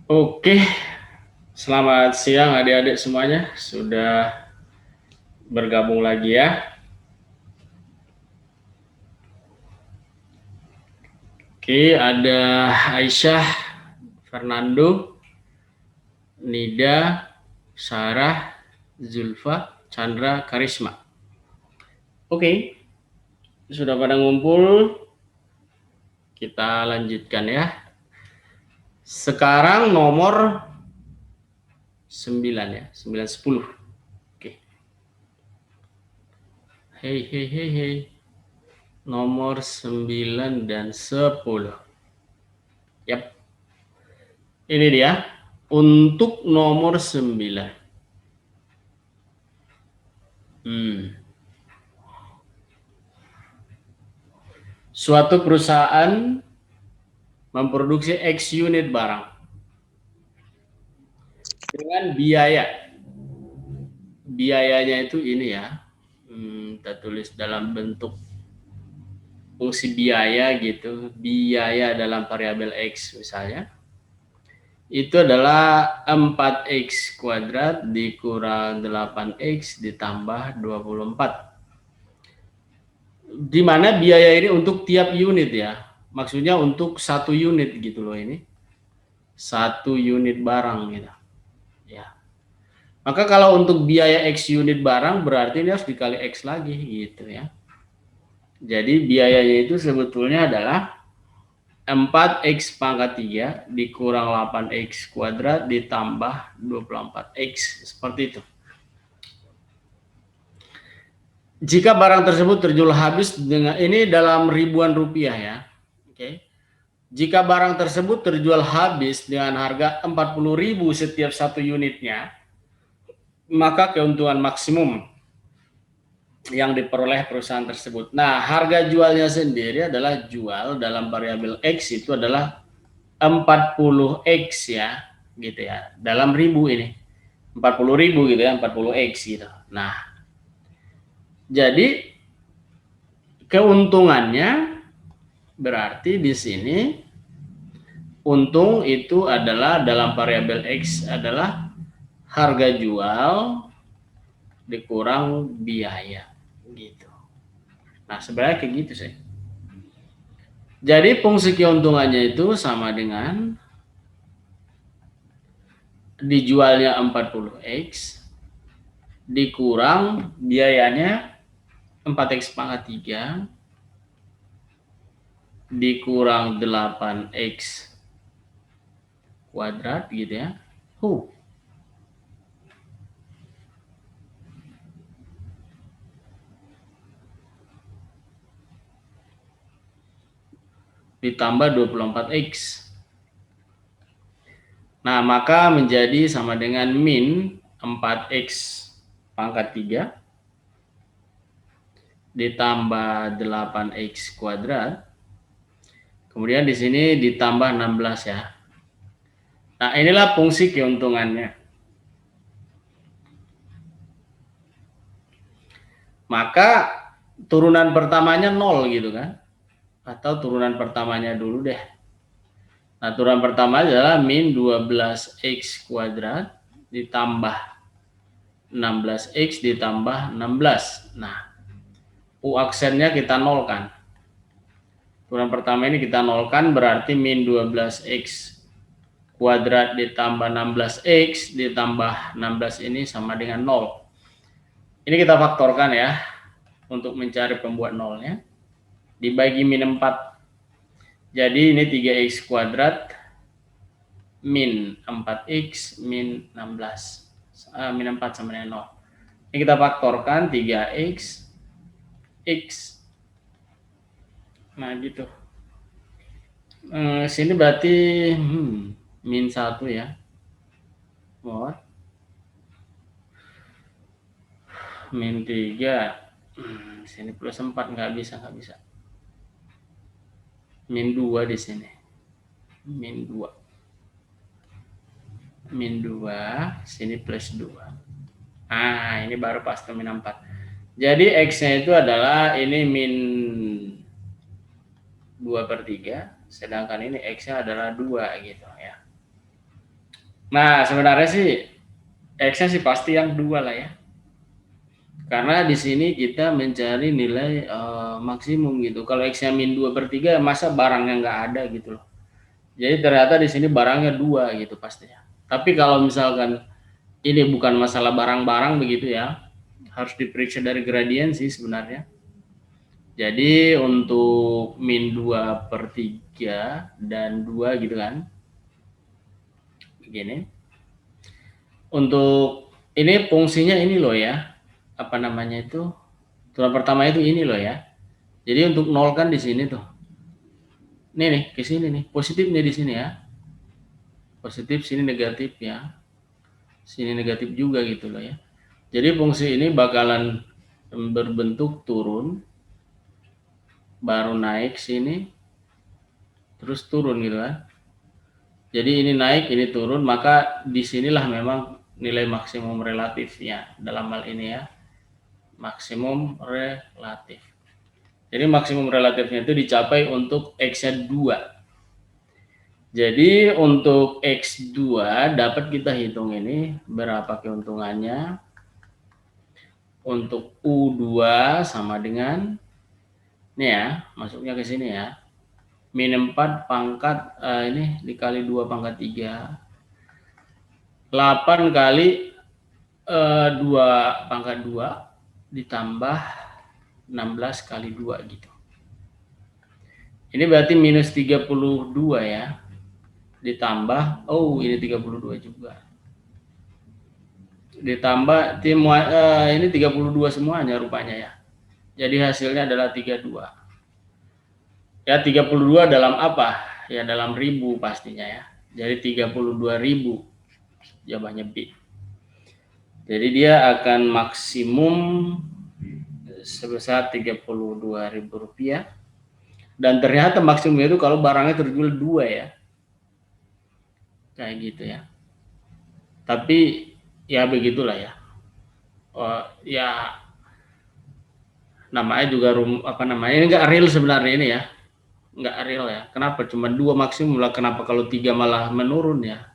Oke, selamat siang adik-adik semuanya. Sudah bergabung lagi ya. Oke, ada Aisyah, Fernando, Nida, Sarah, Zulfa, Chandra, Karisma. Oke, sudah pada ngumpul. Kita lanjutkan ya. Sekarang nomor 9 ya, 9 10. Oke. Hei. Nomor 9 dan 10. Yap. Ini dia. Untuk nomor 9. Suatu perusahaan memproduksi X unit barang dengan biaya. Biayanya itu ini ya. Kita tulis dalam bentuk fungsi biaya gitu. Biaya dalam variabel X misalnya. Itu adalah 4X kuadrat dikurang 8X ditambah 24. Di mana biaya ini untuk tiap unit ya. Maksudnya untuk satu unit gitu loh ini. Satu unit barang gitu. Ya. Maka kalau untuk biaya X unit barang berarti ini harus dikali X lagi gitu ya. Jadi biayanya itu sebetulnya adalah 4X pangkat 3 dikurang 8X kuadrat ditambah 24X. Seperti itu. Jika barang tersebut terjual habis dengan ini dalam ribuan rupiah ya. Oke. Jika barang tersebut terjual habis dengan harga 40.000 setiap satu unitnya, maka keuntungan maksimum yang diperoleh perusahaan tersebut. Nah, harga jualnya sendiri adalah jual dalam variabel X itu adalah 40X ya, gitu ya. Dalam ribu ini. 40.000 gitu ya, 40X gitu. Nah, jadi keuntungannya berarti di sini untung itu adalah dalam variabel X adalah harga jual dikurang biaya gitu. Nah, sebenarnya kayak gitu sih. Jadi fungsi keuntungannya itu sama dengan dijualnya 40X dikurang biayanya 4X pangkat 3 dikurang 8X kuadrat gitu ya. Ditambah 24X. Nah, maka menjadi sama dengan min 4X pangkat 3 ditambah 8X kuadrat. Kemudian di sini ditambah 16 ya. Nah, inilah fungsi keuntungannya. Maka turunan pertamanya 0 gitu kan. Atau turunan pertamanya dulu deh. Nah, turunan pertama adalah min 12X kuadrat ditambah 16X ditambah 16. Nah, U aksennya kita nolkan. Turunan pertama ini kita nolkan berarti min 12X kuadrat ditambah 16X ditambah 16 ini sama dengan 0. Ini kita faktorkan ya untuk mencari pembuat nolnya. Dibagi min 4. Jadi ini 3X kuadrat min 4X min 16. Min 4 sama dengan 0. Ini kita faktorkan 3X X. Nah gitu. Sini berarti min 1 ya. Oh. Min 3. Sini plus 4 nggak bisa. Min 2 di sini. Min 2. Min 2, sini plus 2. Nah, ini baru pas ke min 4. Jadi X-nya itu adalah ini min 2/3, sedangkan ini X-nya adalah 2 gitu ya. Nah, sebenarnya sih X-nya sih pasti yang 2 lah ya. Karena di sini kita mencari nilai maksimum gitu. Kalau X-nya min 2/3 masa barangnya nggak ada gitu loh. Jadi ternyata di sini barangnya 2 gitu pastinya. Tapi kalau misalkan ini bukan masalah barang-barang begitu ya, harus diperiksa dari gradien sih sebenarnya. Jadi untuk min 2/3 dan 2 gitu kan. Begini. Untuk ini fungsinya ini loh ya. Apa namanya itu? Turunan pertama itu ini loh ya. Jadi untuk nol kan di sini tuh. Nih ke sini nih. Positifnya di sini ya. Positif sini negatif ya. Sini negatif juga gitu loh ya. Jadi fungsi ini bakalan berbentuk turun, baru naik sini, terus turun gitu kan. Jadi ini naik, ini turun, maka disinilah memang nilai maksimum relatifnya dalam hal ini ya. Maksimum relatif. Jadi maksimum relatifnya itu dicapai untuk X-nya 2. Jadi untuk X2 dapat kita hitung ini berapa keuntungannya. Untuk U2 sama dengan ini ya, masuknya ke sini ya. Min 4 pangkat ini dikali 2 pangkat 3. 8 kali 2 pangkat 2 ditambah 16 kali 2 gitu. Ini berarti minus 32 ya. Ditambah, oh ini 32 juga. Ditambah ini 32 semuanya rupanya ya. Jadi hasilnya adalah 32. Ya 32 dalam apa? Ya dalam ribu pastinya ya. Jadi 32.000 jawabannya B. Jadi dia akan maksimum sebesar Rp32.000. Dan ternyata maksimum itu kalau barangnya terjual 2 ya. Kayak gitu ya. Tapi ya begitulah ya. Ya namanya juga apa namanya, ini enggak real sebenarnya ini ya. Enggak real ya. Kenapa cuma 2 maksimum lah, kenapa kalau 3 malah menurun ya?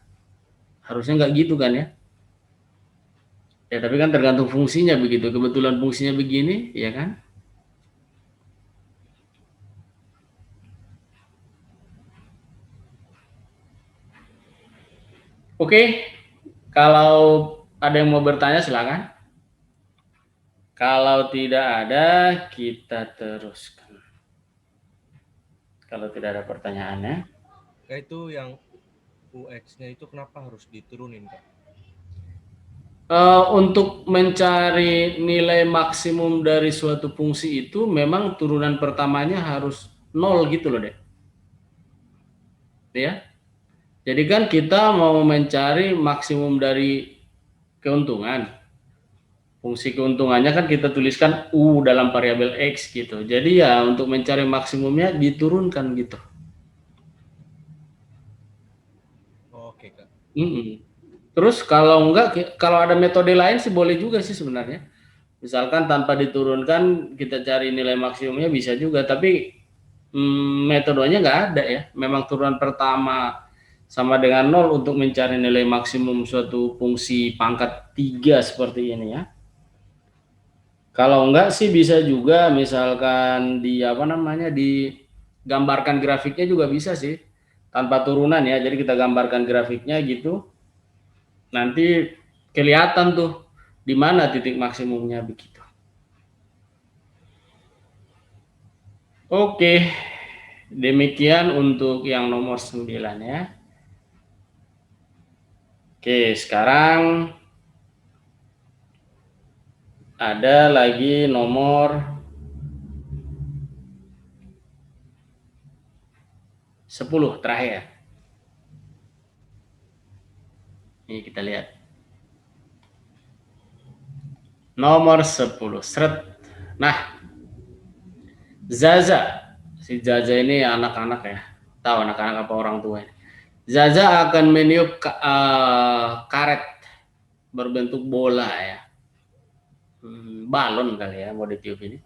Harusnya enggak gitu kan ya? Ya tapi kan tergantung fungsinya begitu. Kebetulan fungsinya begini, ya kan? Oke, kalau ada yang mau bertanya silakan. Kalau tidak ada, kita teruskan. Kalau tidak ada pertanyaannya. Itu yang UX-nya itu kenapa harus diturunin, Kak? Untuk mencari nilai maksimum dari suatu fungsi itu memang turunan pertamanya harus 0 gitu loh deh. Ya. Jadi kan kita mau mencari maksimum dari keuntungan. Fungsi keuntungannya kan kita tuliskan U dalam variabel X gitu. Jadi ya untuk mencari maksimumnya diturunkan gitu. Oke, Kak. Terus kalau enggak, kalau ada metode lain sih boleh juga sih sebenarnya. Misalkan tanpa diturunkan kita cari nilai maksimumnya bisa juga, tapi metodenya nggak ada ya. Memang turunan pertama sama dengan 0 untuk mencari nilai maksimum suatu fungsi pangkat 3 seperti ini ya. Kalau enggak sih bisa juga misalkan di apa namanya, digambarkan grafiknya juga bisa sih. Tanpa turunan ya. Jadi kita gambarkan grafiknya gitu. Nanti kelihatan tuh di mana titik maksimumnya begitu. Oke. Demikian untuk yang nomor 9 ya. Oke, sekarang ada lagi nomor 10 terakhir. Ini kita lihat. Nomor 10. Seret. Nah, Zaza. Si Zaza ini anak-anak ya. Tahu anak-anak apa orang tua ini. Zaza akan meniup karet berbentuk bola ya. Balon kali ya mau ditiup ini.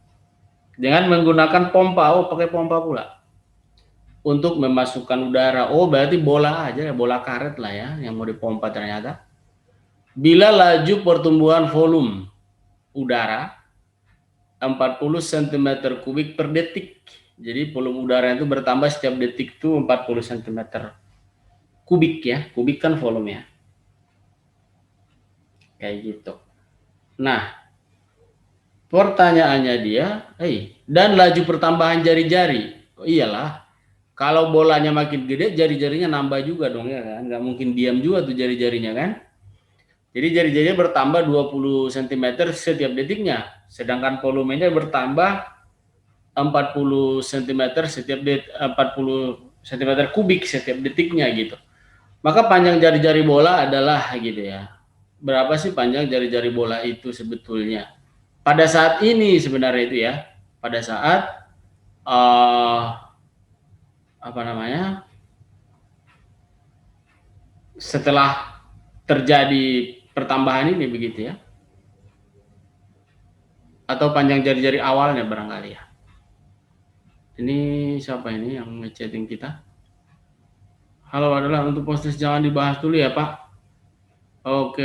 Dengan menggunakan pompa. Oh, pakai pompa pula. untuk memasukkan udara. Oh, berarti bola aja ya, bola karet lah ya yang mau dipompa ternyata. Bila laju pertumbuhan volume udara 40 cm kubik per detik. Jadi volume udara itu bertambah setiap detik itu 40 cm kubik ya. Kubik kan volume ya. Kayak gitu. Nah, pertanyaannya dia, dan laju pertambahan jari-jari. Oh, iyalah, kalau bolanya makin gede, jari-jarinya nambah juga dong ya kan. Nggak mungkin diam juga tuh jari-jarinya kan. Jadi jari-jarinya bertambah 20 cm setiap detiknya. Sedangkan volumenya bertambah 40 cm setiap 40 cm kubik setiap detiknya gitu. Maka panjang jari-jari bola adalah gitu ya. Berapa sih panjang jari-jari bola itu sebetulnya? Pada saat ini sebenarnya itu ya. Pada saat apa namanya? Setelah terjadi pertambahan ini begitu ya. Atau panjang jari-jari awalnya barangkali ya. Ini siapa ini yang nge-chatting kita? Halo, adalah untuk proses jangan dibahas dulu ya Pak. Oke.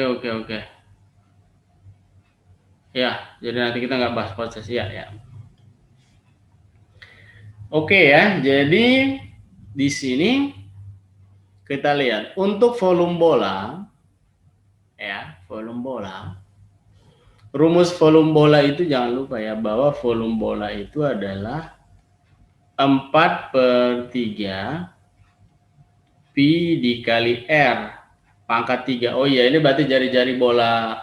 Ya, jadi nanti kita nggak bahas proses ya. Oke ya, jadi di sini kita lihat untuk volume bola, ya volume bola. Rumus volume bola itu jangan lupa ya bahwa volume bola itu adalah 4/3 pi dikali r pangkat 3. Oh iya, ini berarti jari-jari bola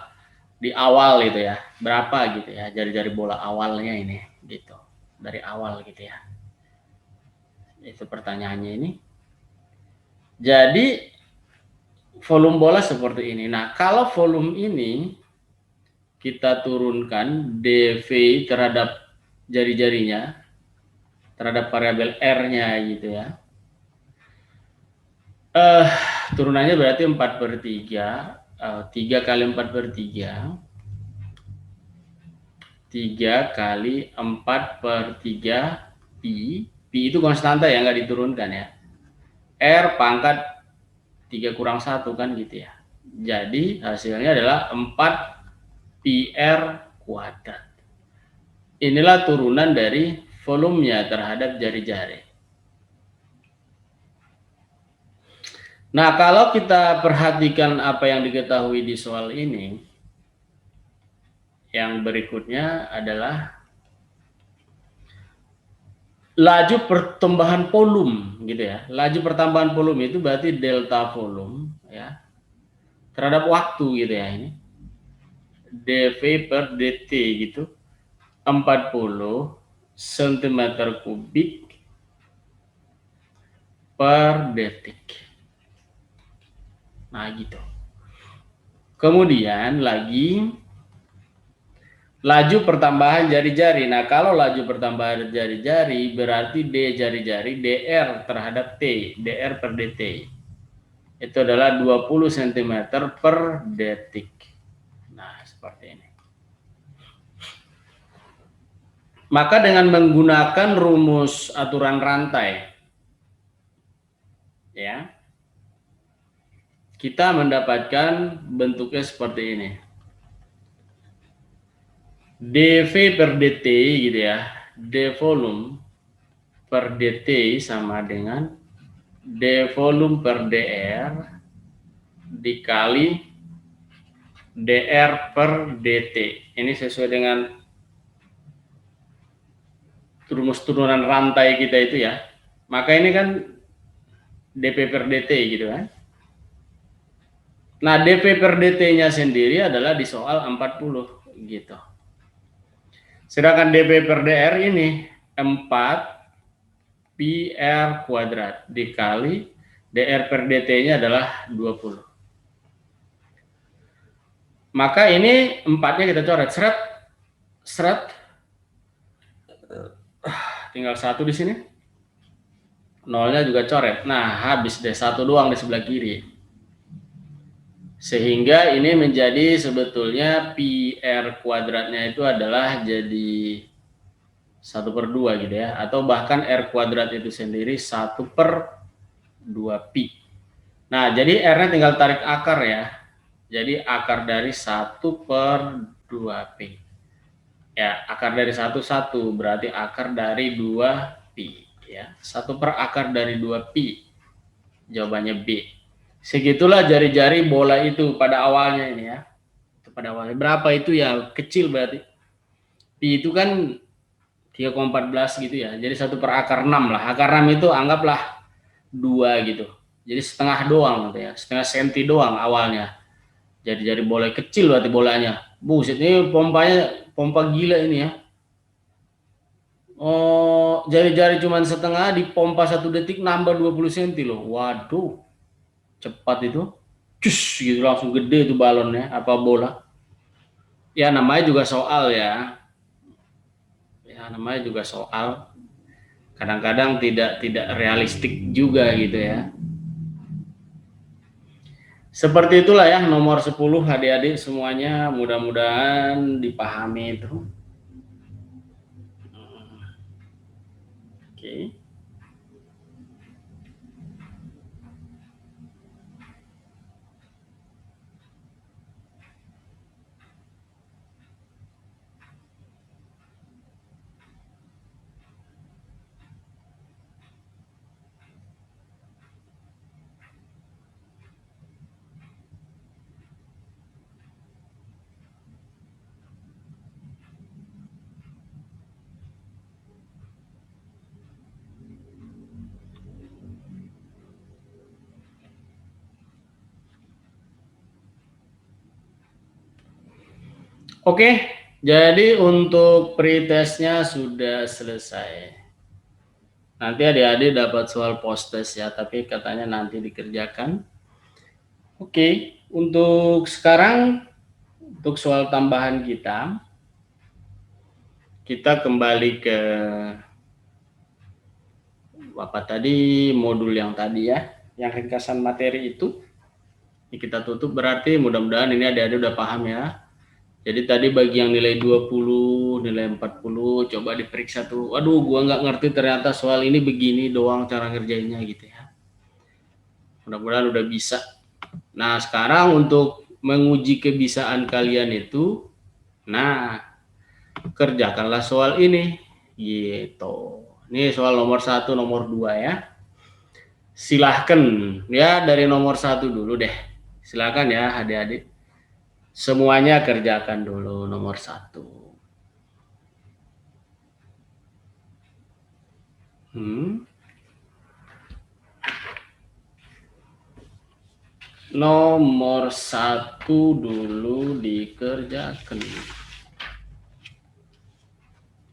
di awal gitu ya. Berapa gitu ya jari-jari bola awalnya ini gitu. Dari awal gitu ya. Itu pertanyaannya ini. Jadi volume bola seperti ini. Nah, kalau volume ini kita turunkan dV terhadap jari-jarinya, terhadap variabel R-nya gitu ya. Turunannya berarti 4/3, 3 kali 4/3, 3 kali 4/3 pi. Pi itu konstanta ya, nggak diturunkan ya. R pangkat 3 kurang 1 kan gitu ya. Jadi hasilnya adalah 4 pi R kuadrat. Inilah turunan dari volumenya terhadap jari-jari. Nah, kalau kita perhatikan apa yang diketahui di soal ini, yang berikutnya adalah laju pertambahan volume gitu ya. Laju pertambahan volume itu berarti delta volume ya terhadap waktu gitu ya ini. dV per dt gitu. 40 cm kubik per detik. Nah, gitu. Kemudian lagi laju pertambahan jari-jari. Nah, kalau laju pertambahan jari-jari berarti D jari-jari dr terhadap T, dr per dt. Itu adalah 20 cm per detik. Nah, seperti ini. Maka dengan menggunakan rumus aturan rantai, ya, kita mendapatkan bentuknya seperti ini. dV per dt gitu ya, d volume per dt sama dengan d volume per dr dikali dr per dt. Ini sesuai dengan rumus turunan rantai kita itu ya. Maka ini kan dp per dt gitu kan. Nah, dp per dt-nya sendiri adalah di soal 40 gitu. Sedangkan dp per dr ini 4 pi r kuadrat dikali dr per dt-nya adalah 20. Maka ini 4-nya kita coret, seret. Tinggal 1 di sini. 0-nya juga coret. Nah, habis deh 1 doang di sebelah kiri. Sehingga ini menjadi sebetulnya pi r kuadratnya itu adalah jadi 1/2 gitu ya, atau bahkan R kuadrat itu sendiri 1/2 pi. Nah, jadi R-nya tinggal tarik akar ya. Jadi akar dari 1/2 pi. Ya, akar dari 1 berarti akar dari 2 pi ya. 1/akar dari 2 pi. Jawabannya B. Segitulah jari-jari bola itu pada awalnya ini ya. Itu pada awalnya. Berapa itu ya? Kecil berarti. Pi itu kan 3,14 gitu ya. Jadi 1/akar 6 lah. Akar 6 itu anggaplah 2 gitu. Jadi setengah doang gitu ya. Setengah senti doang awalnya. Jari-jari bola kecil berarti bolanya. Buset, ini pompa gila ini ya. Oh, jari-jari cuma setengah dipompa 1 detik nambah 20 cm loh. Waduh, cepat itu. Cus gitu langsung gede itu balonnya apa bola. Ya namanya juga soal ya. Ya namanya juga soal. Kadang-kadang tidak realistik juga gitu ya. Seperti itulah ya nomor 10 adik-adik semuanya, mudah-mudahan dipahami itu. Oke. Oke, jadi untuk pretestnya sudah selesai. Nanti adik-adik dapat soal post test ya, tapi katanya nanti dikerjakan. Oke, untuk sekarang untuk soal tambahan kita kembali ke apa tadi modul yang tadi ya, yang ringkasan materi itu. Ini kita tutup berarti mudah-mudahan ini adik-adik udah paham ya. Jadi tadi bagi yang nilai 20, nilai 40, coba diperiksa tuh. Waduh, gua nggak ngerti ternyata soal ini begini doang cara ngerjainnya gitu ya. Mudah-mudahan udah bisa. Nah, sekarang untuk menguji kebisaan kalian itu, nah, kerjakanlah soal ini. Gitu. Ini soal nomor 1, nomor 2 ya. Silahkan ya dari nomor 1 dulu deh. Silahkan ya adik-adik. Semuanya kerjakan dulu nomor 1. Nomor 1 dulu dikerjakan.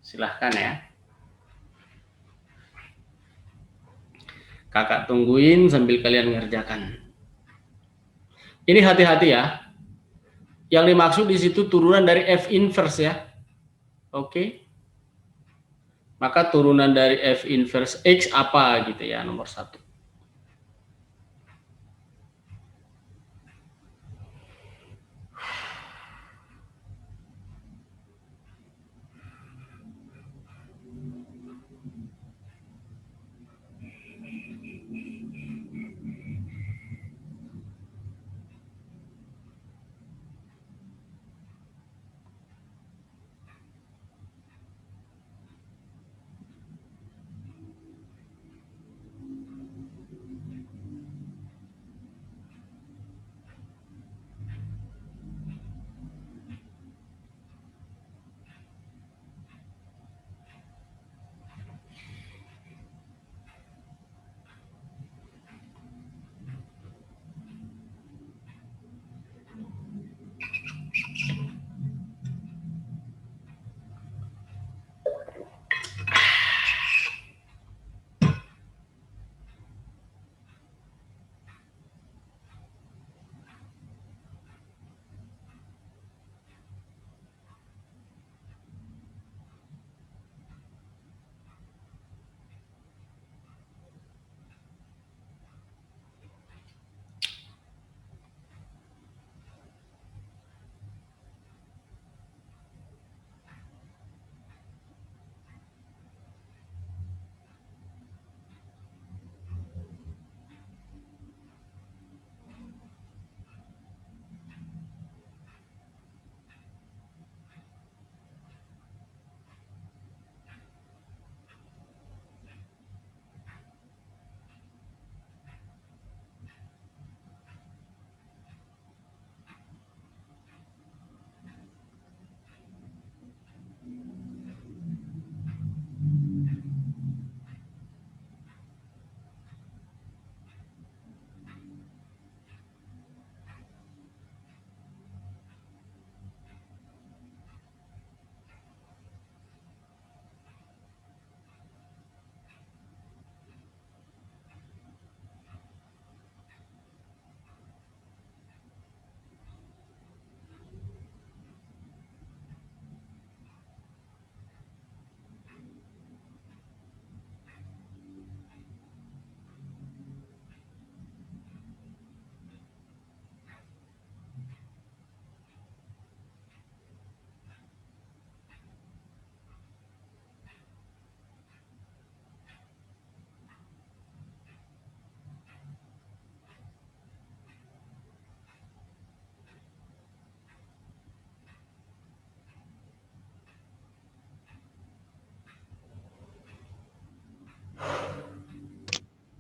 Silahkan ya. Kakak tungguin sambil kalian ngerjakan. Ini hati-hati ya. Yang dimaksud di situ turunan dari F inverse ya. Oke. Maka turunan dari F inverse X apa gitu ya nomor 1.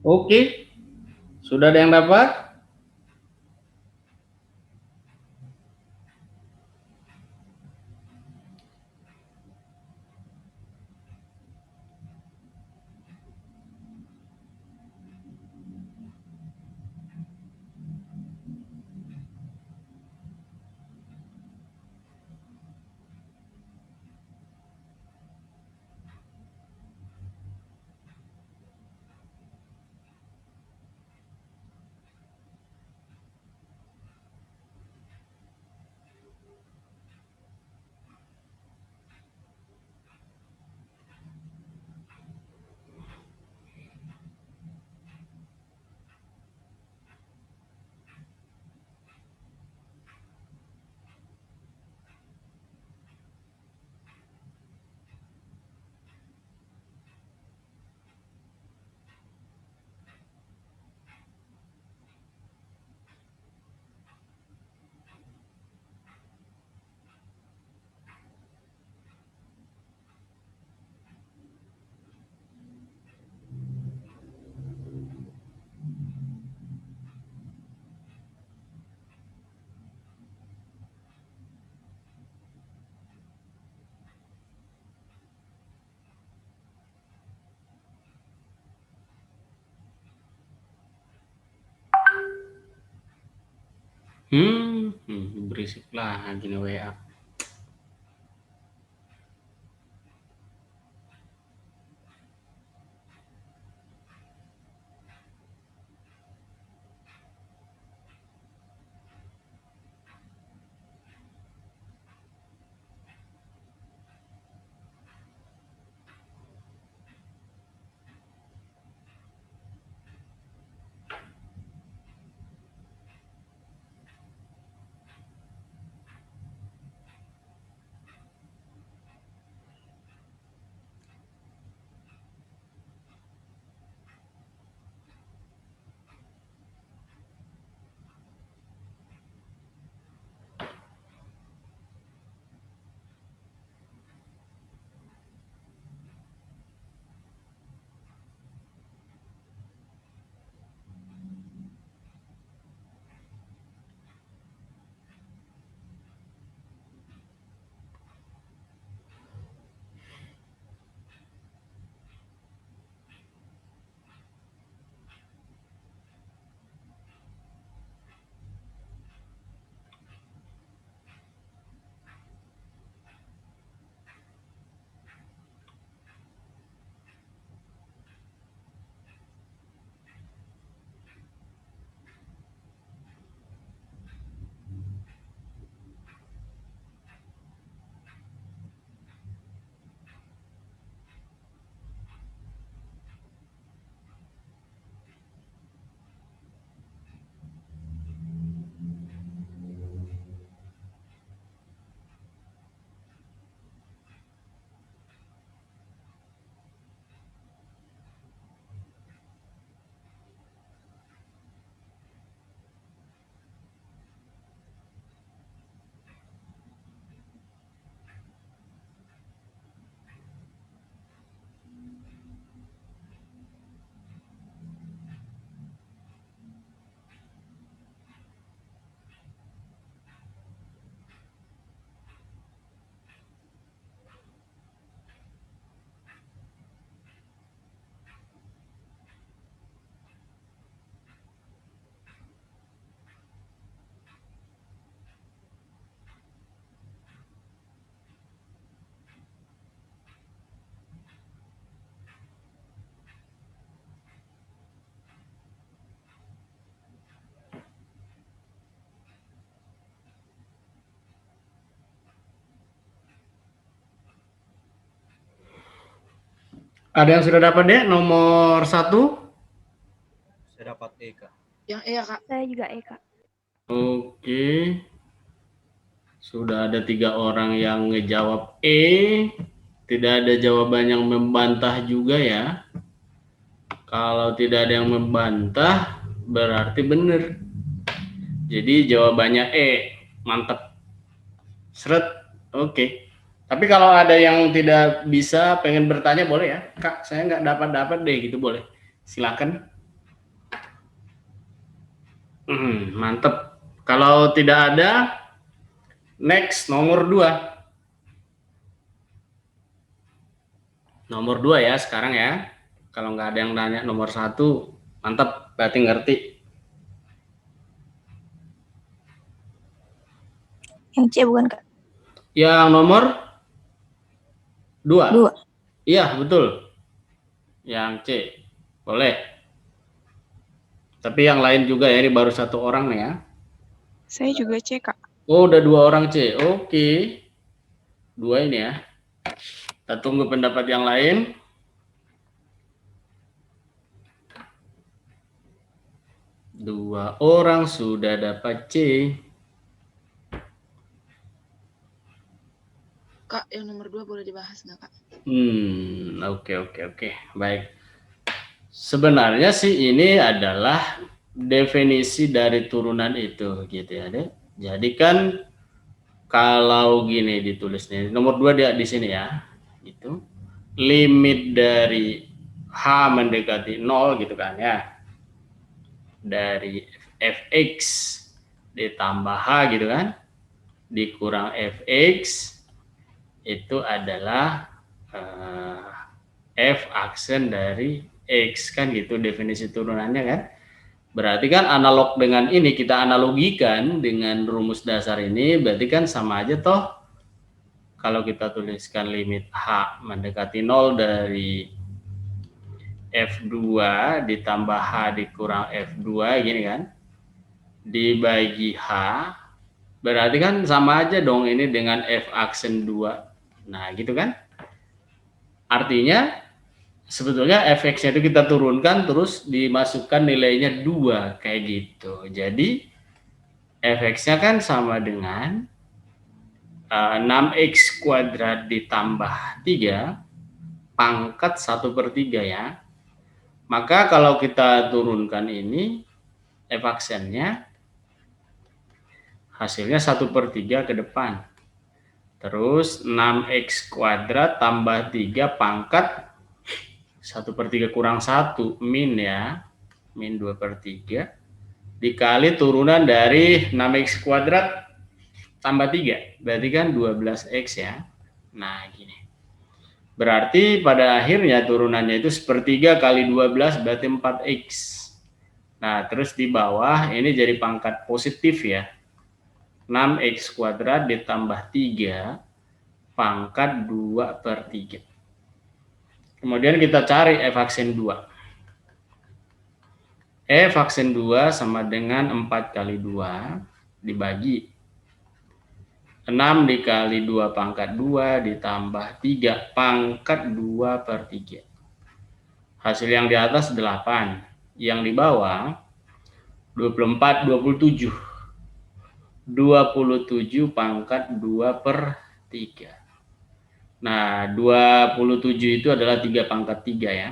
Oke, sudah ada yang dapat? Berisik lagi nih WA. Ada yang sudah dapat deh nomor 1? Saya dapat E, Kak. Yang E ya, Kak. Saya juga E, Kak. Oke. Sudah ada 3 orang yang ngejawab E. Tidak ada jawaban yang membantah juga ya. Kalau tidak ada yang membantah, berarti benar. Jadi jawabannya E. Mantap. Seret. Oke. Tapi kalau ada yang tidak bisa pengen bertanya boleh ya. Kak, saya nggak dapat deh gitu boleh. Silakan. Mantep. Kalau tidak ada, next nomor 2. Nomor 2 ya sekarang ya. Kalau nggak ada yang nanya nomor 1, mantep, berarti ngerti. Yang C bukan, Kak? Yang nomor 2. 2. Iya, betul. Yang C. Boleh. Tapi yang lain juga ya, ini baru 1 orang nih ya. Saya juga C, Kak. Oh, udah 2 orang C. Oke. 2 ini ya. Kita tunggu pendapat yang lain. Dua orang sudah dapat C. Kak, yang nomor 2 boleh dibahas nggak, Kak? Oke. Baik. Sebenarnya sih ini adalah definisi dari turunan itu gitu ya, Dek. Jadi kan kalau gini ditulis nih, nomor 2 dia di sini ya. Gitu. Limit dari H mendekati 0 gitu kan ya. Dari fx ditambah H gitu kan. Dikurang fx itu adalah f aksen dari x kan gitu definisi turunannya kan. Berarti kan analog dengan ini kita analogikan dengan rumus dasar ini berarti kan sama aja toh kalau kita tuliskan limit H mendekati 0 dari F2 ditambah H dikurang F2 gini kan dibagi H berarti kan sama aja dong ini dengan F aksen 2. Nah gitu kan artinya sebetulnya fx-nya itu kita turunkan terus dimasukkan nilainya 2 kayak gitu. Jadi fx-nya kan sama dengan 6x kuadrat ditambah 3 pangkat 1/3 ya. Maka kalau kita turunkan ini f aksennya hasilnya 1/3 ke depan. Terus 6x kuadrat tambah 3 pangkat 1/3 kurang 1 min ya. Min 2/3 dikali turunan dari 6x kuadrat tambah 3. Berarti kan 12x ya. Nah gini. Berarti pada akhirnya turunannya itu 1/3 kali 12 berarti 4x. Nah terus di bawah ini jadi pangkat positif ya. 6x kuadrat ditambah 3 pangkat 2/3. Kemudian kita cari f aksen 2. F aksen 2 sama dengan 4 kali 2 dibagi 6 dikali 2 pangkat 2 ditambah 3 pangkat 2/3. Hasil yang di atas 8. Yang di bawah 24, 27. 27 pangkat 2/3. Nah, 27 itu adalah 3 pangkat 3 ya.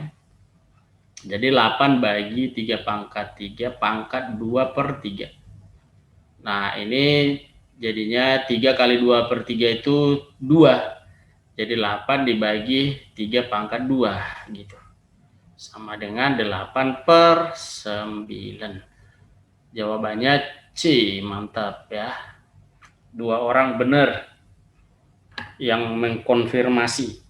Jadi 8 bagi 3 pangkat 3 pangkat 2/3. Nah, ini jadinya 3 kali 2/3 itu 2. Jadi 8 dibagi 3 pangkat 2 gitu. Sama dengan 8/9. Jawabannya C, mantap ya. 2 orang benar yang mengkonfirmasi.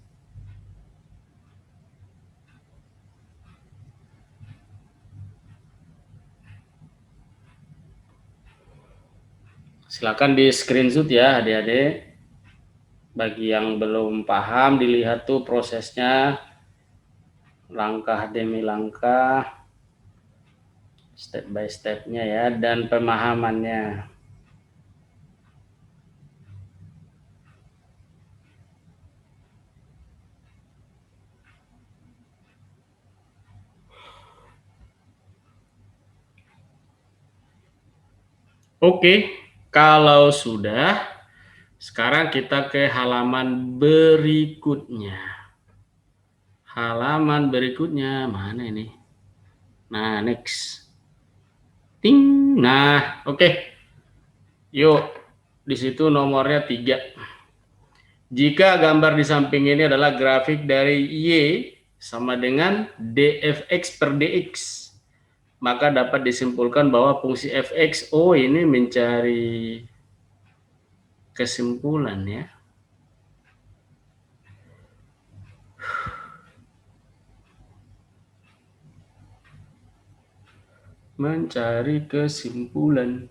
Silakan di screenshot ya adik-adik. Bagi yang belum paham dilihat tuh prosesnya langkah demi langkah, step by stepnya ya dan pemahamannya. Oke, kalau sudah, sekarang kita ke halaman berikutnya. Halaman berikutnya mana ini? Nah, next. Ting. Nah, oke. Yuk, di situ nomornya 3. Jika gambar di samping ini adalah grafik dari Y sama dengan dfx per dx, maka dapat disimpulkan bahwa fungsi fxo ini mencari kesimpulan ya. Mencari kesimpulan.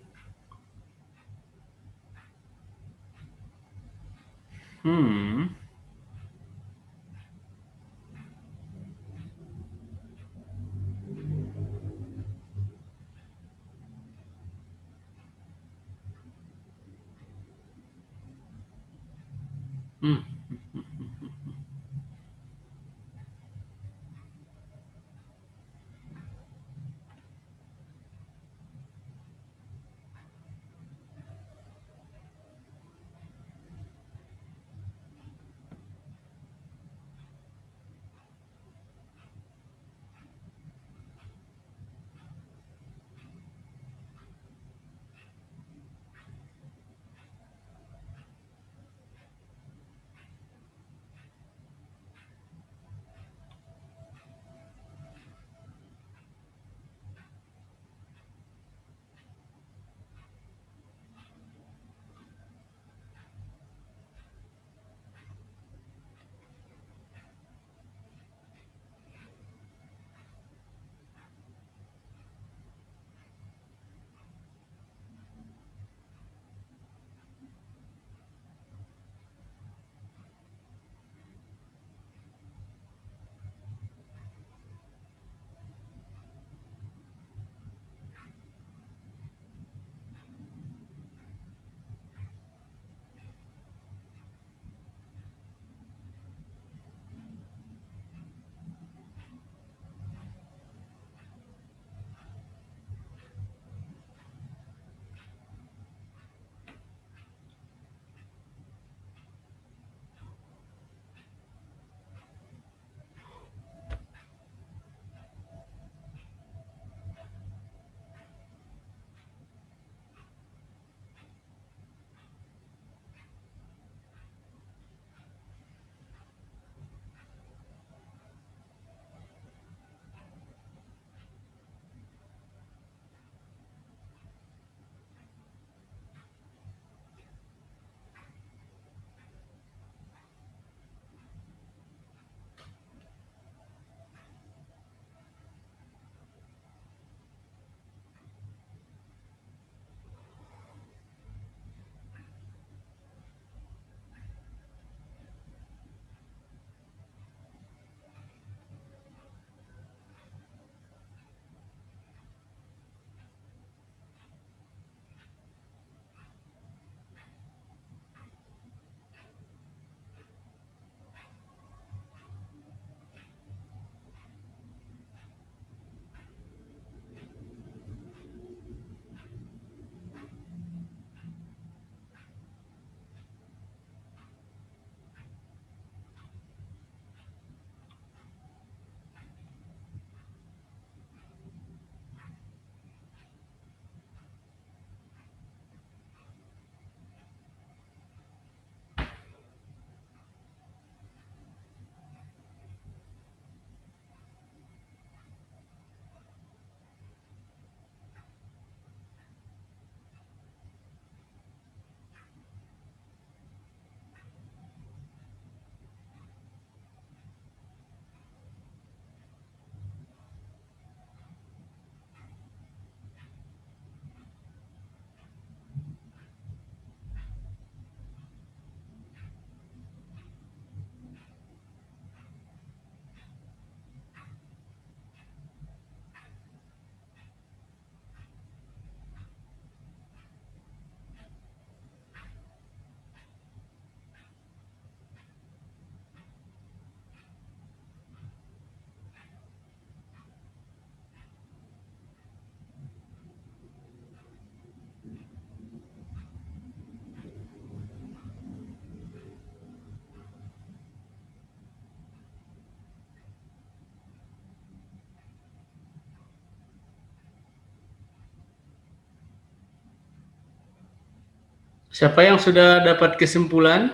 Siapa yang sudah dapat kesimpulan?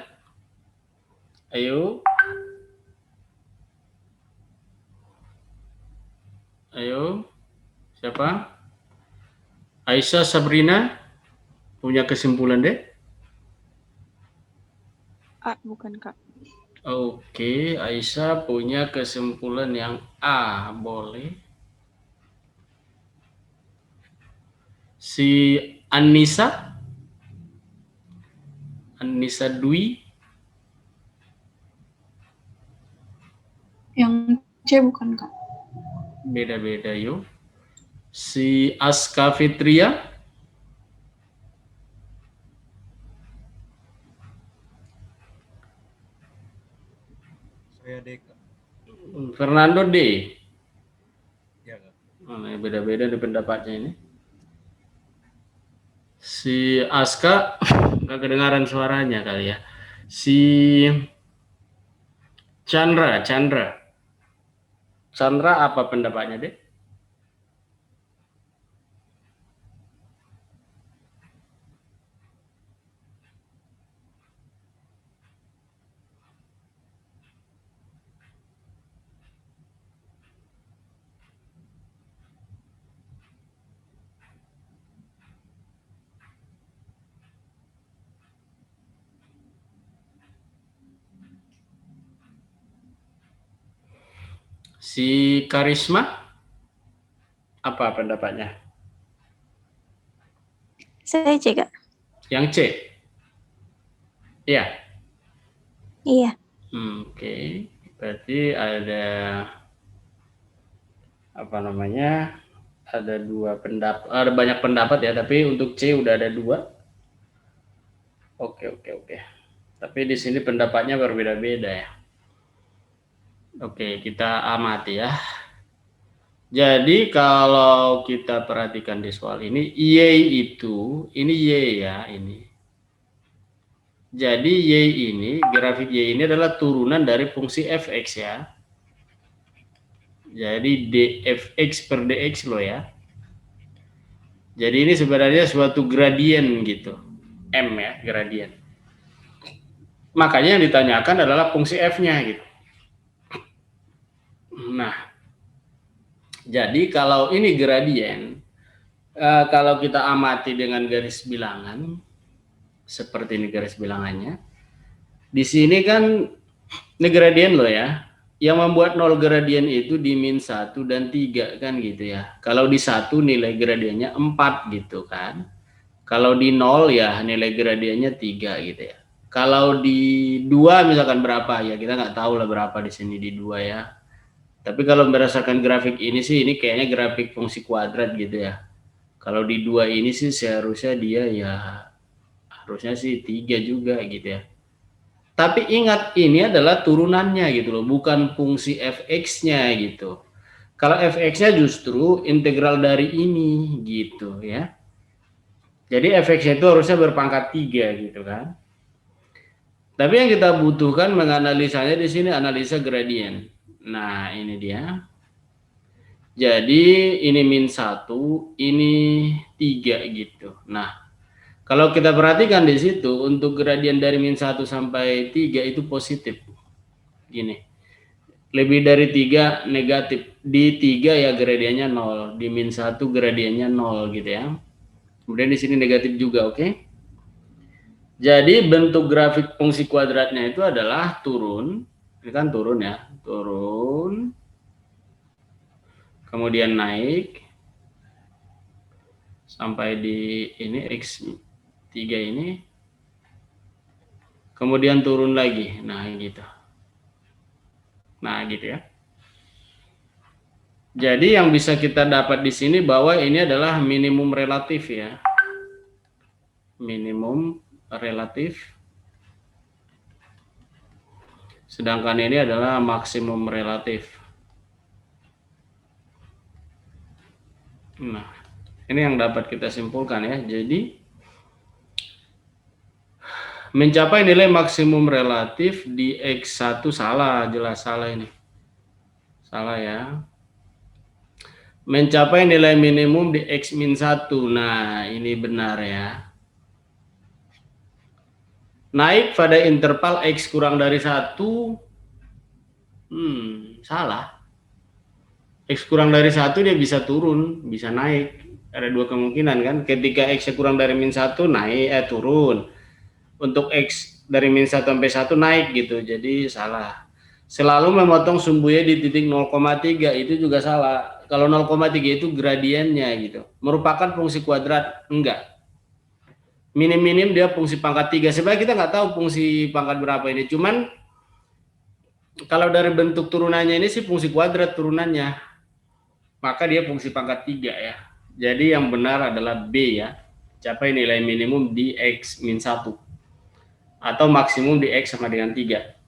Ayo. Ayo. Siapa? Aisyah, Sabrina punya kesimpulan deh. A bukan Kak. Oke, Aisyah punya kesimpulan yang A, boleh. Si Anissa Dwi, Yang C bukan Kak. beda-beda yuk. Si Aska Fitria, Saya D, Kak. Fernando D. Ya, Kak. Beda-beda di pendapatnya ini. Si Aska nggak kedengaran suaranya kali ya. Si Chandra apa pendapatnya deh? Si Karisma apa pendapatnya? Saya C, Kak. Yang C. Iya. Iya. Oke. Berarti ada apa namanya? Ada dua pendapat, ada banyak pendapat ya, tapi untuk C udah ada 2. Oke. Tapi di sini pendapatnya berbeda-beda ya. Oke, kita amati ya. Jadi kalau kita perhatikan di soal ini, Y itu, ini Y ya, ini. Jadi Y ini, grafik Y ini adalah turunan dari fungsi fx ya. Jadi dfx per dx loh ya. Jadi ini sebenarnya suatu gradien gitu. M ya, gradien. Makanya yang ditanyakan adalah fungsi f-nya gitu. Nah, jadi kalau ini gradien, kalau kita amati dengan garis bilangan, seperti ini garis bilangannya, di sini kan ini gradien loh ya. Yang membuat 0 gradien itu di min 1 dan 3 kan gitu ya. Kalau di 1 nilai gradiennya 4 gitu kan. Kalau di 0 ya nilai gradiennya 3 gitu ya. Kalau di 2 misalkan berapa ya, kita nggak tahu lah berapa di sini di 2 ya. Tapi kalau berdasarkan grafik ini sih, ini kayaknya grafik fungsi kuadrat gitu ya. Kalau di 2 ini sih seharusnya dia ya harusnya sih 3 juga gitu ya. Tapi ingat ini adalah turunannya gitu loh, bukan fungsi fx-nya gitu. Kalau fx-nya justru integral dari ini gitu ya. Jadi fx-nya itu harusnya berpangkat 3 gitu kan. Tapi yang kita butuhkan menganalisanya di sini analisa gradien. Nah, ini dia. Jadi ini min 1, ini 3 gitu. Nah, kalau kita perhatikan di situ untuk gradien dari min 1 sampai 3 itu positif. Gini. Lebih dari 3 negatif. Di 3 ya gradiennya 0, di min 1 gradiennya 0 gitu ya. Kemudian di sini negatif juga, oke? Jadi bentuk grafik fungsi kuadratnya itu adalah turun. Ini kan turun ya, turun. Kemudian naik sampai di ini X3 ini. Kemudian turun lagi. Nah, gitu. Nah, gitu ya. Jadi yang bisa kita dapat di sini bahwa ini adalah minimum relatif ya. Minimum relatif. Sedangkan ini adalah maksimum relatif. Nah, ini yang dapat kita simpulkan ya. Jadi mencapai nilai maksimum relatif di X1 salah, jelas salah ini. Salah ya. Mencapai nilai minimum di X-1. Nah, ini benar ya. Naik pada interval X kurang dari 1. Salah. X kurang dari 1 dia bisa turun, bisa naik. Ada dua kemungkinan kan. Ketika X kurang dari min 1 naik, turun. Untuk X dari min 1 sampai 1 naik gitu. Jadi salah. Selalu memotong sumbunya di titik 0,3 itu juga salah. Kalau 0,3 itu gradiennya gitu. Merupakan fungsi kuadrat? Enggak. Minim-minim dia fungsi pangkat 3. Sebenarnya kita nggak tahu fungsi pangkat berapa ini. Cuman kalau dari bentuk turunannya ini sih fungsi kuadrat turunannya. Maka dia fungsi pangkat 3 ya. Jadi yang benar adalah B ya. Capai nilai minimum di X min 1. Atau maksimum di X sama dengan 3.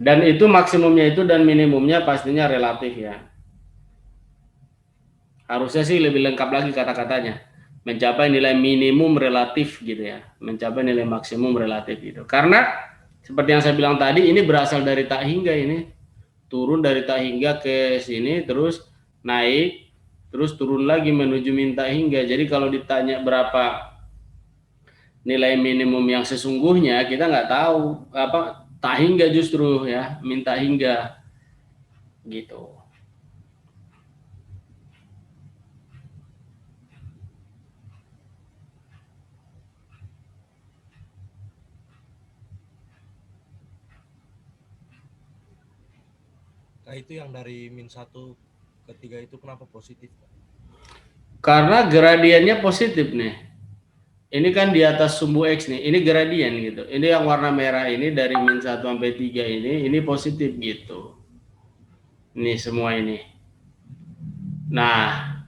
Dan itu maksimumnya itu dan minimumnya pastinya relatif ya. Harusnya sih lebih lengkap lagi kata-katanya. Mencapai nilai minimum relatif gitu ya. Mencapai nilai maksimum relatif gitu. Karena seperti yang saya bilang tadi, ini berasal dari tak hingga ini. Turun dari tak hingga ke sini, terus naik, terus turun lagi menuju min tak hingga. Jadi kalau ditanya berapa nilai minimum yang sesungguhnya, kita nggak tahu. Tak hingga justru ya, min tak hingga gitu. Nah, itu yang dari min 1 ke 3 itu kenapa positif? Karena gradiennya positif nih. Ini kan di atas sumbu X nih. Ini gradien gitu. Ini yang warna merah ini dari min 1 sampai 3 ini positif gitu. Ini semua ini. Nah,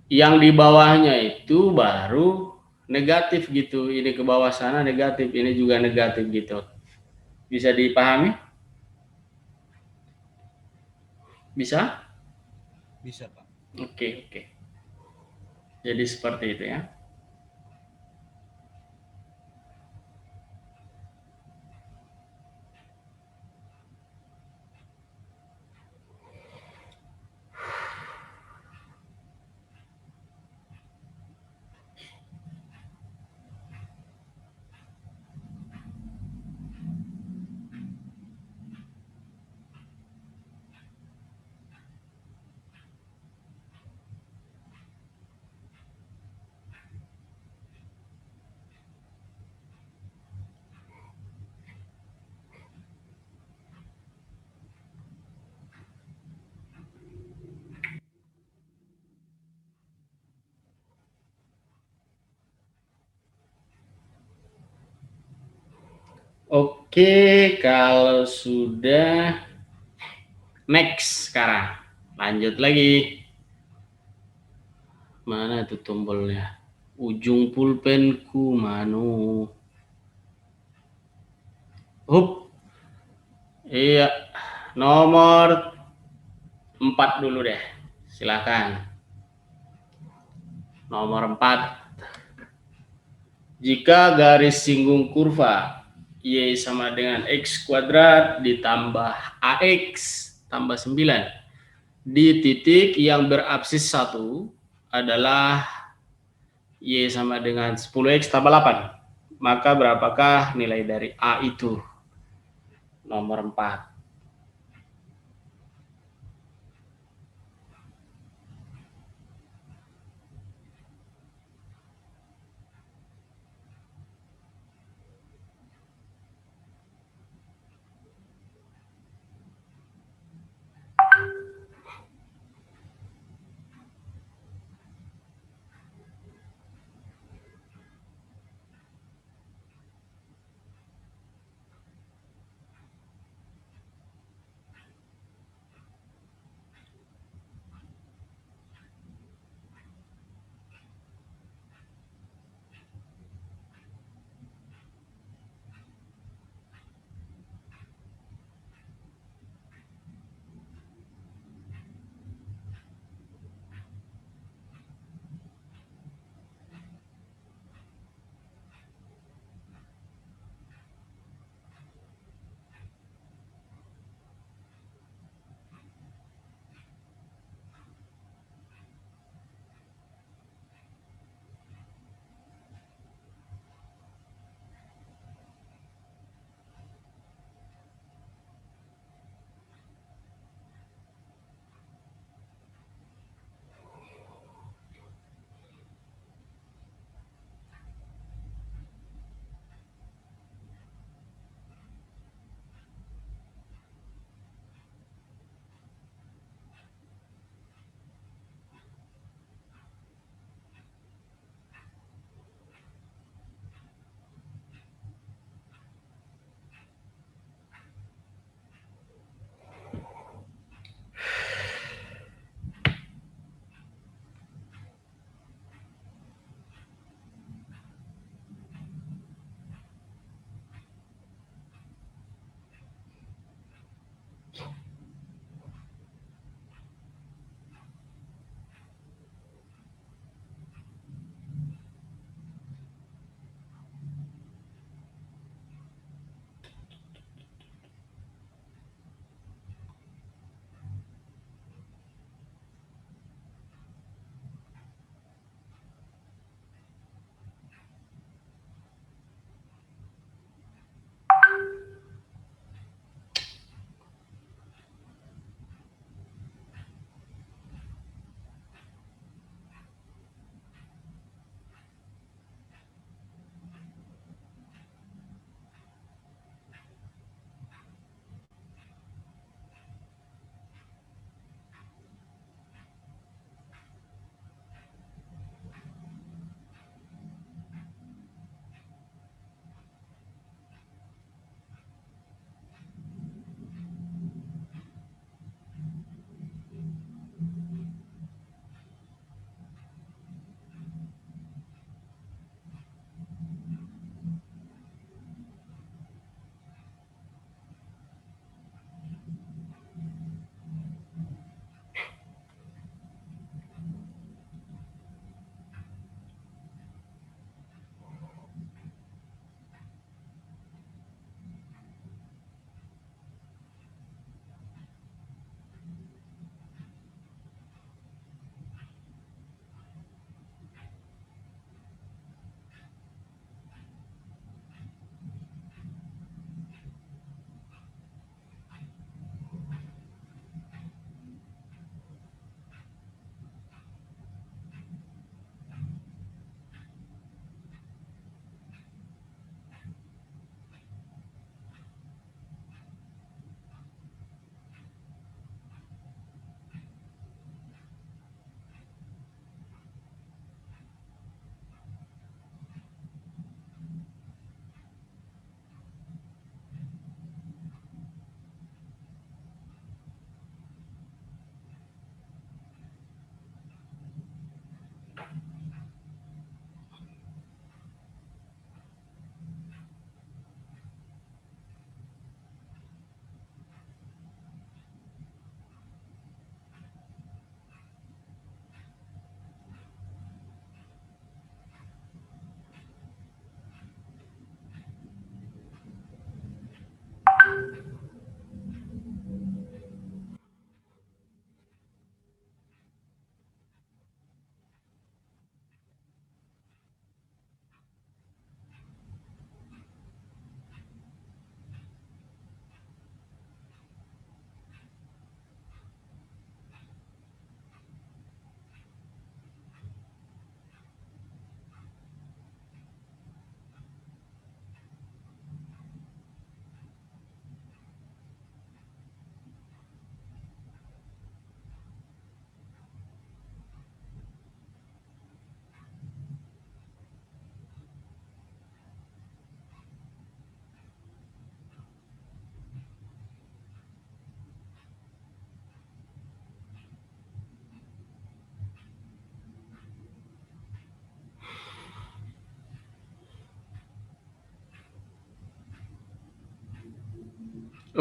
yang di bawahnya itu baru negatif gitu. Ini ke bawah sana negatif, ini juga negatif gitu. Bisa dipahami? Bisa? Bisa, Pak. Oke. Jadi seperti itu ya. Oke, kalau sudah next sekarang. Lanjut lagi. Mana itu tombolnya? Ujung pulpenku mano. Iya. Nomor 4 dulu deh. Silakan. Nomor 4. Jika garis singgung kurva Y sama dengan X kuadrat ditambah AX tambah 9 di titik yang berabsis 1 adalah Y sama dengan 10X tambah 8. Maka berapakah nilai dari A itu? Nomor 4.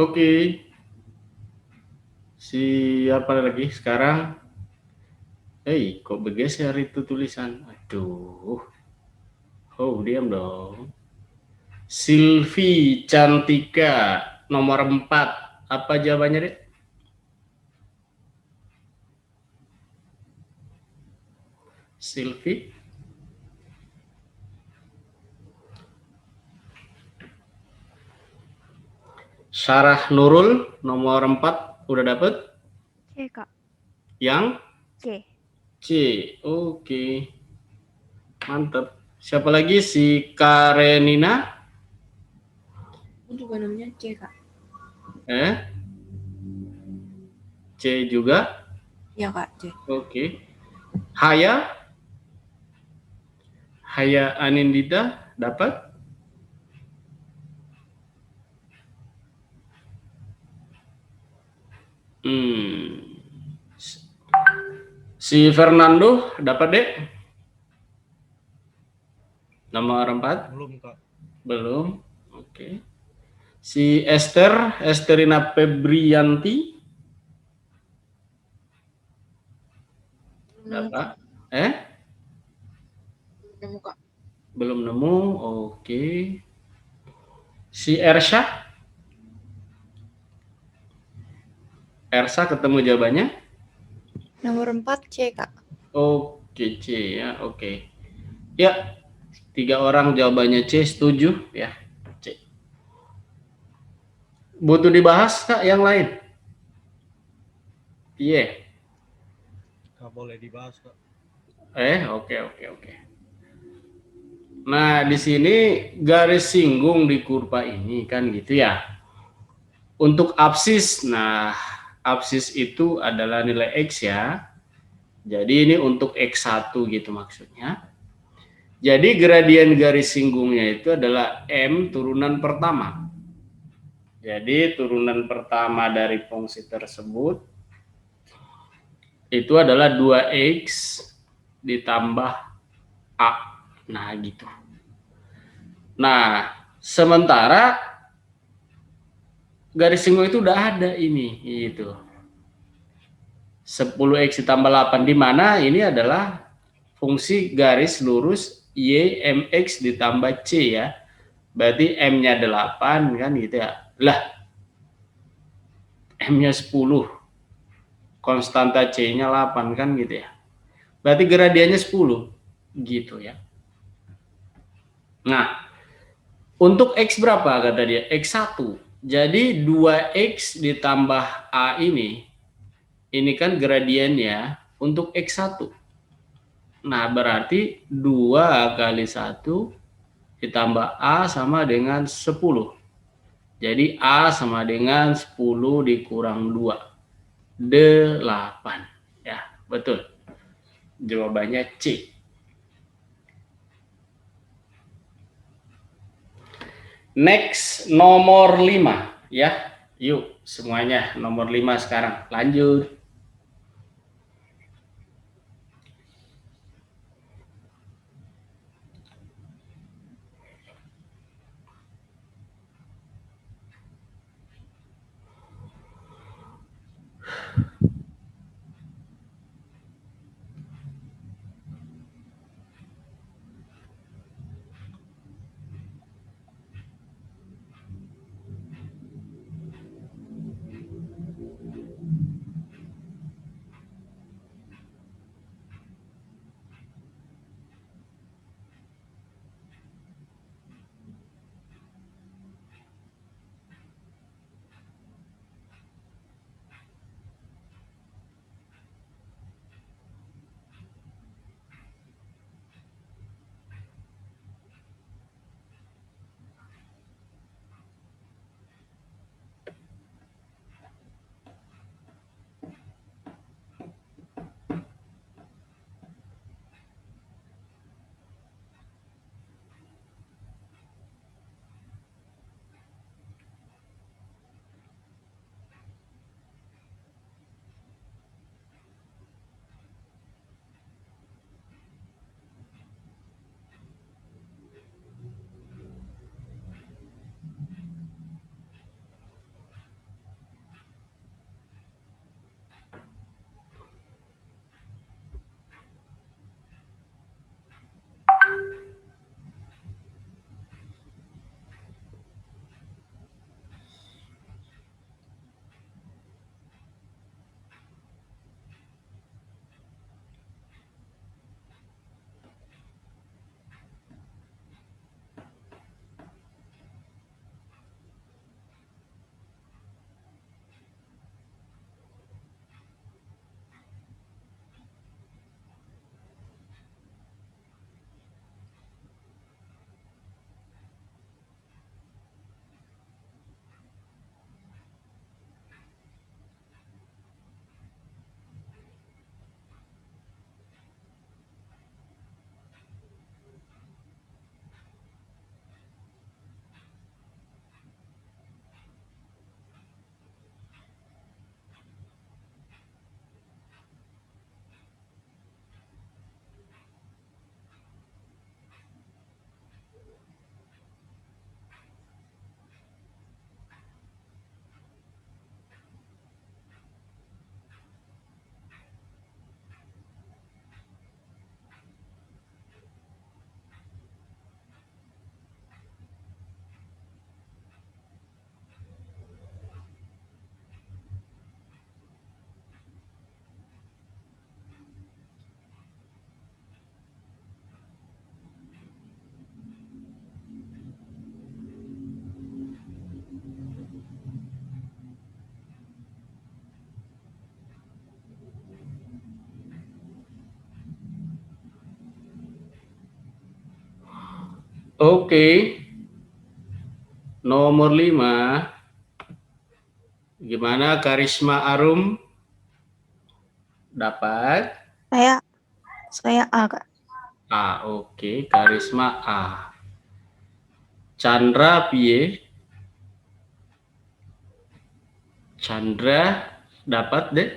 Oke. Siapa lagi sekarang? Kok bergeser itu tulisan? Aduh. Oh, diam dong. Silvi Cantika, nomor 4. Apa jawabannya, Dek? Silvi? Sarah Nurul, nomor 4. Udah dapet? C, Kak. Yang? C. C. Oke. Mantap. Siapa lagi? Si Karenina? Aku juga namanya C, Kak. C juga? Iya, Kak, C. Oke. Haya Anindita dapat? Si Fernando dapat, Dek? Nomor 4? Belum, Kak. Belum. Oke. Si Esterina Febrianti dapat? Nemu, Kak. Belum nemu. Oke. Si Ersha ketemu jawabannya? Nomor 4 C, Kak. Oke, C ya. Oke. Ya, 3 orang jawabannya C, setuju ya. C. Butuh dibahas, Kak, yang lain? Iya. Nggak boleh dibahas, Kak. Oke. Nah, di sini garis singgung di kurva ini kan gitu ya. Untuk absis, nah absis itu adalah nilai X ya. Jadi ini untuk X1 gitu maksudnya. Jadi gradien garis singgungnya itu adalah M turunan pertama. Jadi turunan pertama dari fungsi tersebut itu adalah 2X ditambah A. Nah gitu. Nah, sementara garis singgung itu udah ada ini gitu. 10X ditambah 8 di mana ini adalah fungsi garis lurus Y MX ditambah C ya. Berarti M-nya 8 kan gitu ya. Lah, M-nya 10. Konstanta C-nya 8 kan gitu ya. Berarti gradiennya 10 gitu ya. Nah, untuk X berapa kata dia? X1. Jadi 2X ditambah A ini kan gradiennya untuk X1. Nah, berarti 2 kali 1 ditambah A sama dengan 10. Jadi A sama dengan 10 dikurang 2. 8. Ya, betul. Jawabannya C. Next, nomor 5 ya. Yuk, semuanya nomor 5 sekarang. Lanjut. Oke. Nomor 5. Gimana Karisma Arum? Dapat? Saya A, Kak. A, oke. Karisma A. Chandra piye? Chandra dapat deh.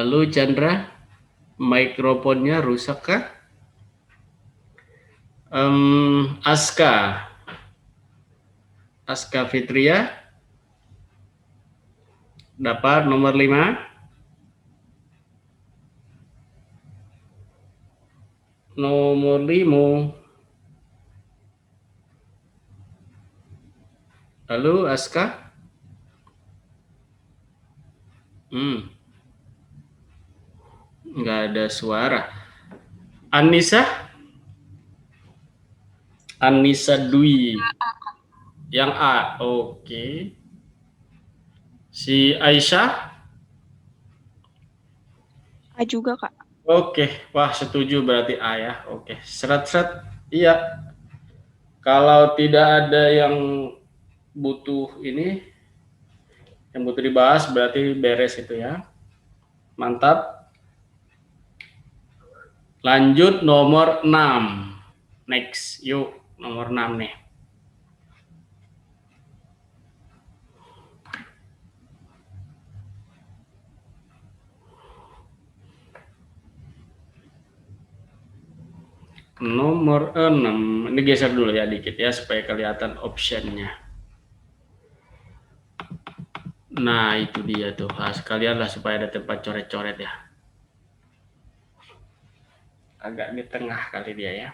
Halo Chandra, mikrofonnya rusak kah? Aska Fitria dapat nomor 5. Nomor 5. Halo Aska. Nggak ada suara. Anissa Dwi. Yang A, oke. Si Aisyah? A juga, Kak. Oke, wah setuju berarti A ya. Oke, seret-seret. Iya. Kalau tidak ada yang butuh ini, yang butuh dibahas berarti beres itu ya. Mantap. Lanjut nomor 6. Next, yuk nomor 6 nih. Nomor 6. Ini geser dulu ya dikit ya supaya kelihatan optionnya. Nah, itu dia tuh. Nah, sekalian lah supaya ada tempat coret-coret ya. Agak di tengah kali dia ya.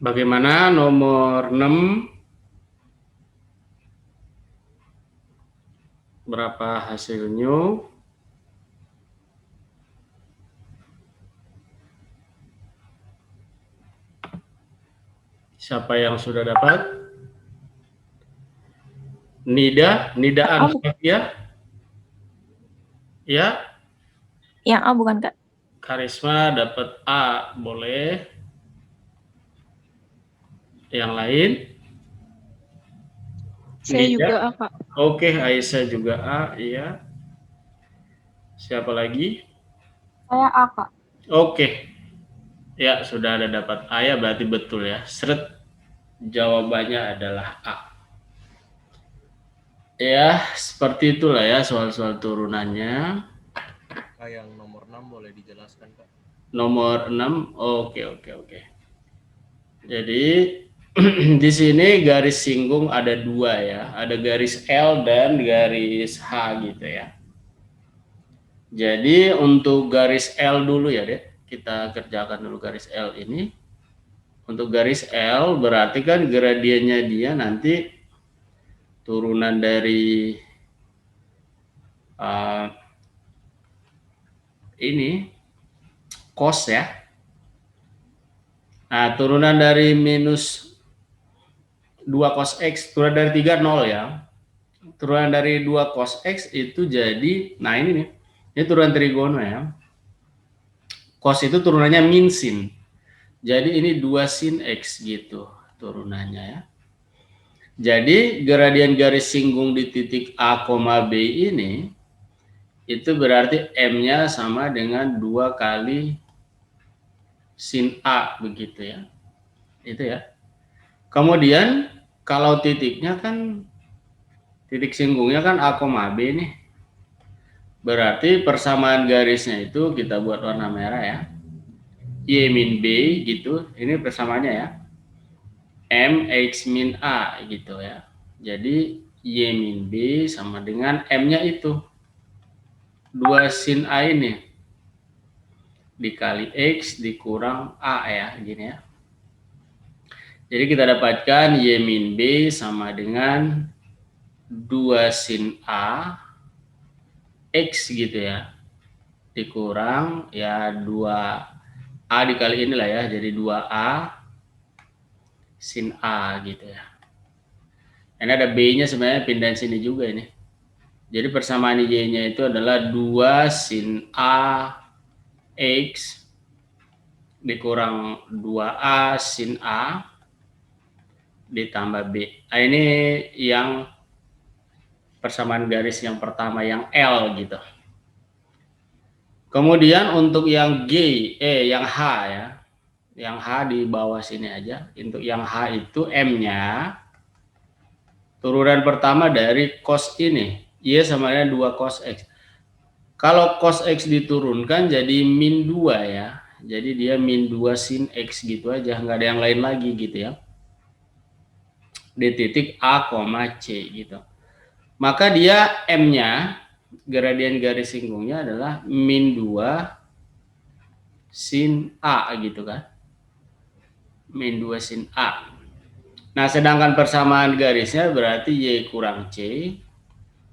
Bagaimana nomor 6? Berapa hasilnya? Siapa yang sudah dapat? Nida Anfavia? Ya, Yang A bukan, Kak? Karisma dapat A, boleh. Yang lain? Saya Nida? juga A, Kak. Oke, Aisyah juga A, iya. Siapa lagi? Saya A, Kak. Oke. Ya, sudah ada dapat A ya, berarti betul ya. Seret, jawabannya adalah A. Ya, seperti itulah ya soal-soal turunannya. Kak, yang nomor 6 boleh dijelaskan, Kak? Nomor 6, oke. Jadi di sini garis singgung ada 2 ya, ada garis L dan garis H gitu ya. Jadi untuk garis L dulu ya deh, kita kerjakan dulu garis L ini. Untuk garis L berarti kan gradiennya dia nanti turunan dari ini cos ya. Nah, turunan dari minus 2 cos X, turunan dari 3 0 ya. Turunan dari 2 cos X itu jadi, nah ini nih, ini turunan trigono ya. Cos itu turunannya min sin. Jadi ini 2 sin X gitu turunannya ya. Jadi gradien garis singgung di titik A, B ini itu berarti M-nya sama dengan 2 kali sin A begitu ya. Itu ya. Kemudian kalau titiknya kan titik singgungnya kan A, B nih. Berarti persamaan garisnya itu kita buat warna merah ya. Y min B gitu. Ini persamaannya ya. M X min A gitu ya. Jadi Y min B sama dengan M-nya itu 2 sin A ini dikali X dikurang A ya, gini ya. Jadi kita dapatkan Y min B sama dengan 2 sin A X gitu ya, dikurang ya 2A dikali inilah ya, jadi 2A sin A gitu ya. Ini ada B-nya sebenarnya pindahin sini juga ini. Jadi persamaan Y-nya itu adalah 2 sin A X dikurang 2A sin A ditambah B. Nah, ini yang persamaan garis yang pertama yang L gitu. Kemudian untuk yang yang H ya. Yang H di bawah sini aja. Untuk yang H itu M-nya turunan pertama dari cos ini. Y sama dengan 2 cos X. Kalau cos X diturunkan jadi min 2 ya. Jadi dia min 2 sin X gitu aja. Nggak ada yang lain lagi gitu ya. Di titik A, C gitu. Maka dia M-nya, gradien garis singgungnya adalah min 2 sin A gitu kan. Min 2 sin A. Nah, sedangkan persamaan garisnya berarti Y kurang C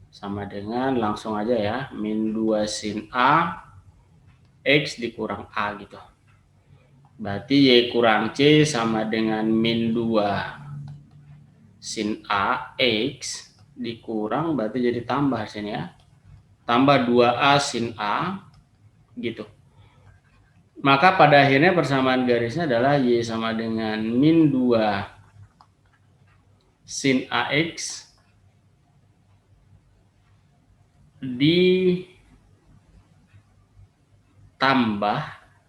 sama dengan langsung aja ya, min 2 sin A X dikurang A gitu. Berarti Y kurang C sama dengan min 2 sin A X dikurang, berarti jadi tambah sini ya. Tambah 2A sin A gitu. Maka pada akhirnya persamaan garisnya adalah Y sama dengan min 2 sin AX ditambah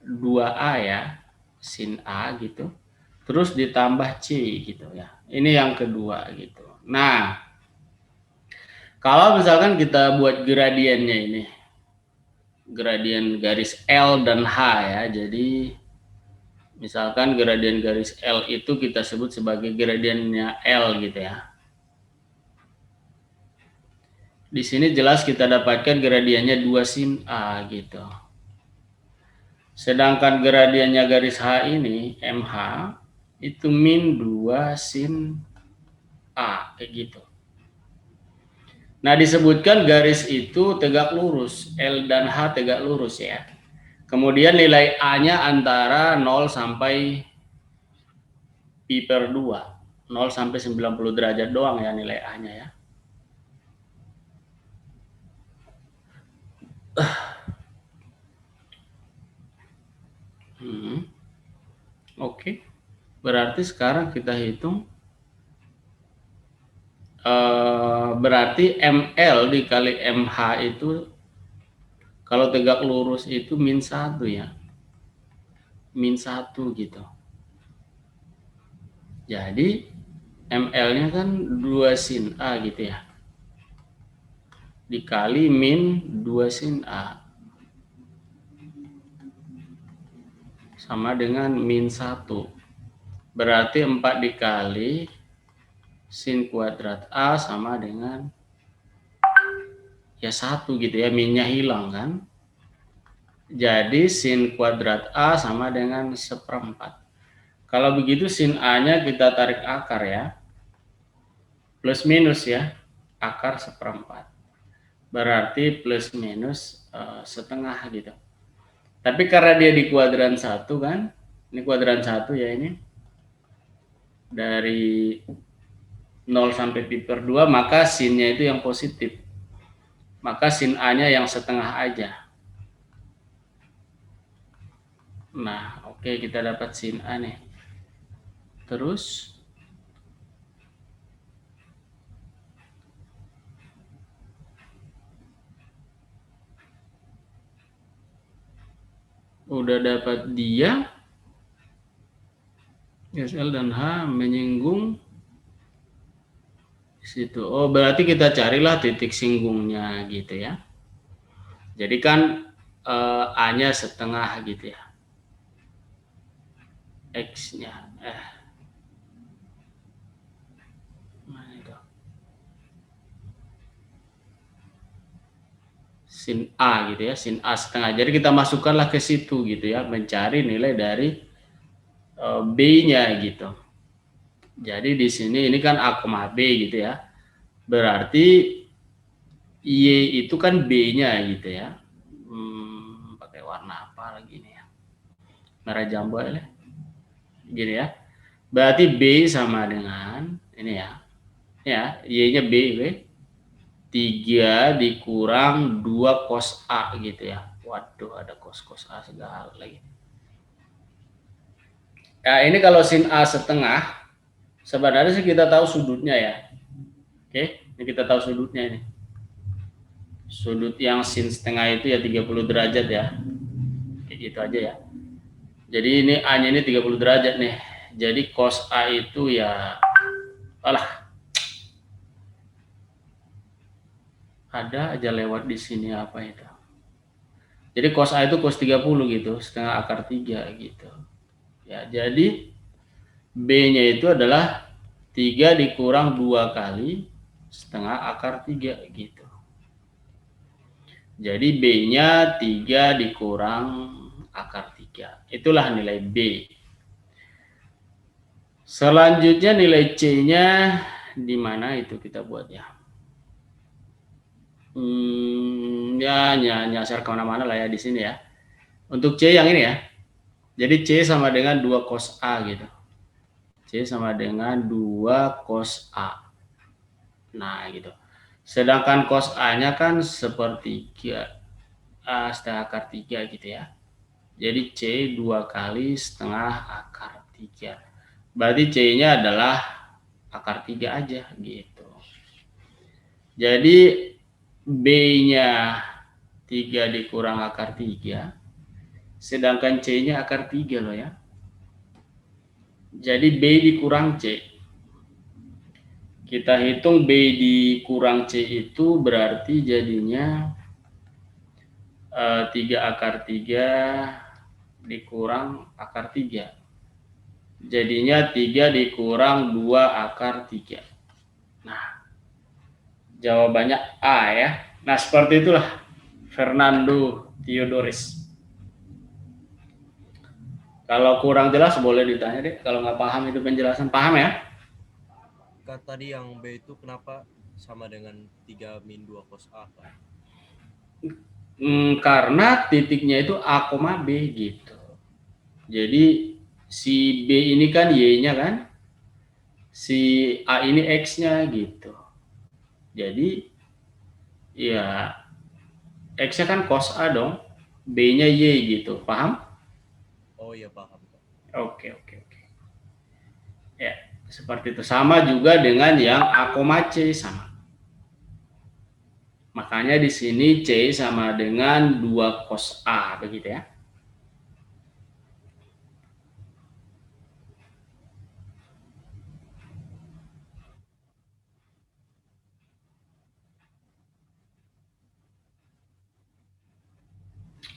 2A ya, sin A gitu. Terus ditambah C gitu ya. Ini yang kedua gitu. Nah, kalau misalkan kita buat gradiennya ini, gradien garis L dan H ya. Jadi misalkan gradien garis L itu kita sebut sebagai gradiennya L gitu ya. Di sini jelas kita dapatkan gradiennya 2 sin A gitu. Sedangkan gradiennya garis H ini MH itu min 2 sin A, kayak gitu. Nah, disebutkan garis itu tegak lurus, L dan H tegak lurus ya. Kemudian nilai A-nya antara 0 sampai pi per 2. 0 sampai 90 derajat doang ya nilai A-nya ya. Oke. Berarti sekarang kita hitung berarti ML dikali MH itu kalau tegak lurus itu min 1 ya. Min 1 gitu. Jadi ML-nya kan 2 sin A gitu ya. Dikali min 2 sin A. Sama dengan min 1. Berarti 4 dikali sin kuadrat A sama dengan ya 1 gitu ya, minnya hilang kan. Jadi sin kuadrat A sama dengan 1/4. Kalau begitu sin A-nya kita tarik akar ya. Plus minus ya, akar 1/4. Berarti plus minus setengah gitu. Tapi karena dia di kuadran 1 kan, ini kuadran 1 ya ini. Dari 0 sampai pi per 2, maka sinnya itu yang positif. Maka sin A-nya yang setengah aja. Nah, oke, kita dapat sin A nih. Terus udah dapat dia, SL dan H menyinggung di situ. Oh, berarti kita carilah titik singgungnya gitu ya. Jadi kan A-nya setengah gitu ya. X-nya. Mana itu? Sin A gitu ya, sin A setengah. Jadi kita masukkanlah ke situ gitu ya, mencari nilai dari B-nya gitu. Jadi di sini ini kan A, B gitu ya. Berarti Y itu kan B-nya gitu ya. Pakai warna apa lagi nih ya? Merah jambu ya. Gini ya. Berarti B sama dengan ini ya. Ya, Y-nya B. 3 dikurang 2 cos A gitu ya. Waduh, ada cos A segala lagi. Nah, ini kalau sin A setengah, sebenarnya sih kita tahu sudutnya ya. Oke, ini kita tahu sudutnya ini. Sudut yang sin setengah itu ya 30 derajat ya. Kayak gitu aja ya. Jadi ini A-nya ini 30 derajat nih. Jadi cos A itu ya, ada aja lewat di sini apa itu. Jadi cos A itu cos 30 gitu, setengah akar 3 gitu. Ya, jadi B-nya itu adalah 3 dikurang 2 kali setengah akar 3 gitu. Jadi B-nya 3 dikurang akar 3. Itulah nilai B. Selanjutnya nilai C-nya di mana itu kita buat ya. Nyasar kemana-mana lah ya di sini ya. Untuk C yang ini ya. Jadi C sama dengan 2 cos A gitu. C sama dengan 2 cos A. Nah gitu. Sedangkan cos A-nya kan sepertiga A setengah akar 3 gitu ya. Jadi C 2 kali setengah akar 3. Berarti C-nya adalah akar 3 aja gitu. Jadi B-nya 3 dikurang akar 3. Sedangkan C-nya akar 3 loh ya. Jadi B dikurang C. Kita hitung B dikurang C itu berarti jadinya 3 akar 3 dikurang akar 3. Jadinya 3 dikurang 2 akar 3. Nah, jawabannya A ya. Nah, seperti itulah Fernando Theodoris. Kalau kurang jelas boleh ditanya deh. Kalau nggak paham itu penjelasan. Paham ya? Kak, tadi yang B itu kenapa sama dengan 3 min 2 cos A, Kak? Karena titiknya itu A, B gitu. Jadi si B ini kan Y-nya kan, si A ini X-nya gitu. Jadi ya X-nya kan cos A dong, B-nya Y gitu. Paham? Oh iya, paham, Kak. Oke. Ya, seperti itu. Sama juga dengan yang A, C sama. Makanya di sini C sama dengan 2 cos A begitu ya.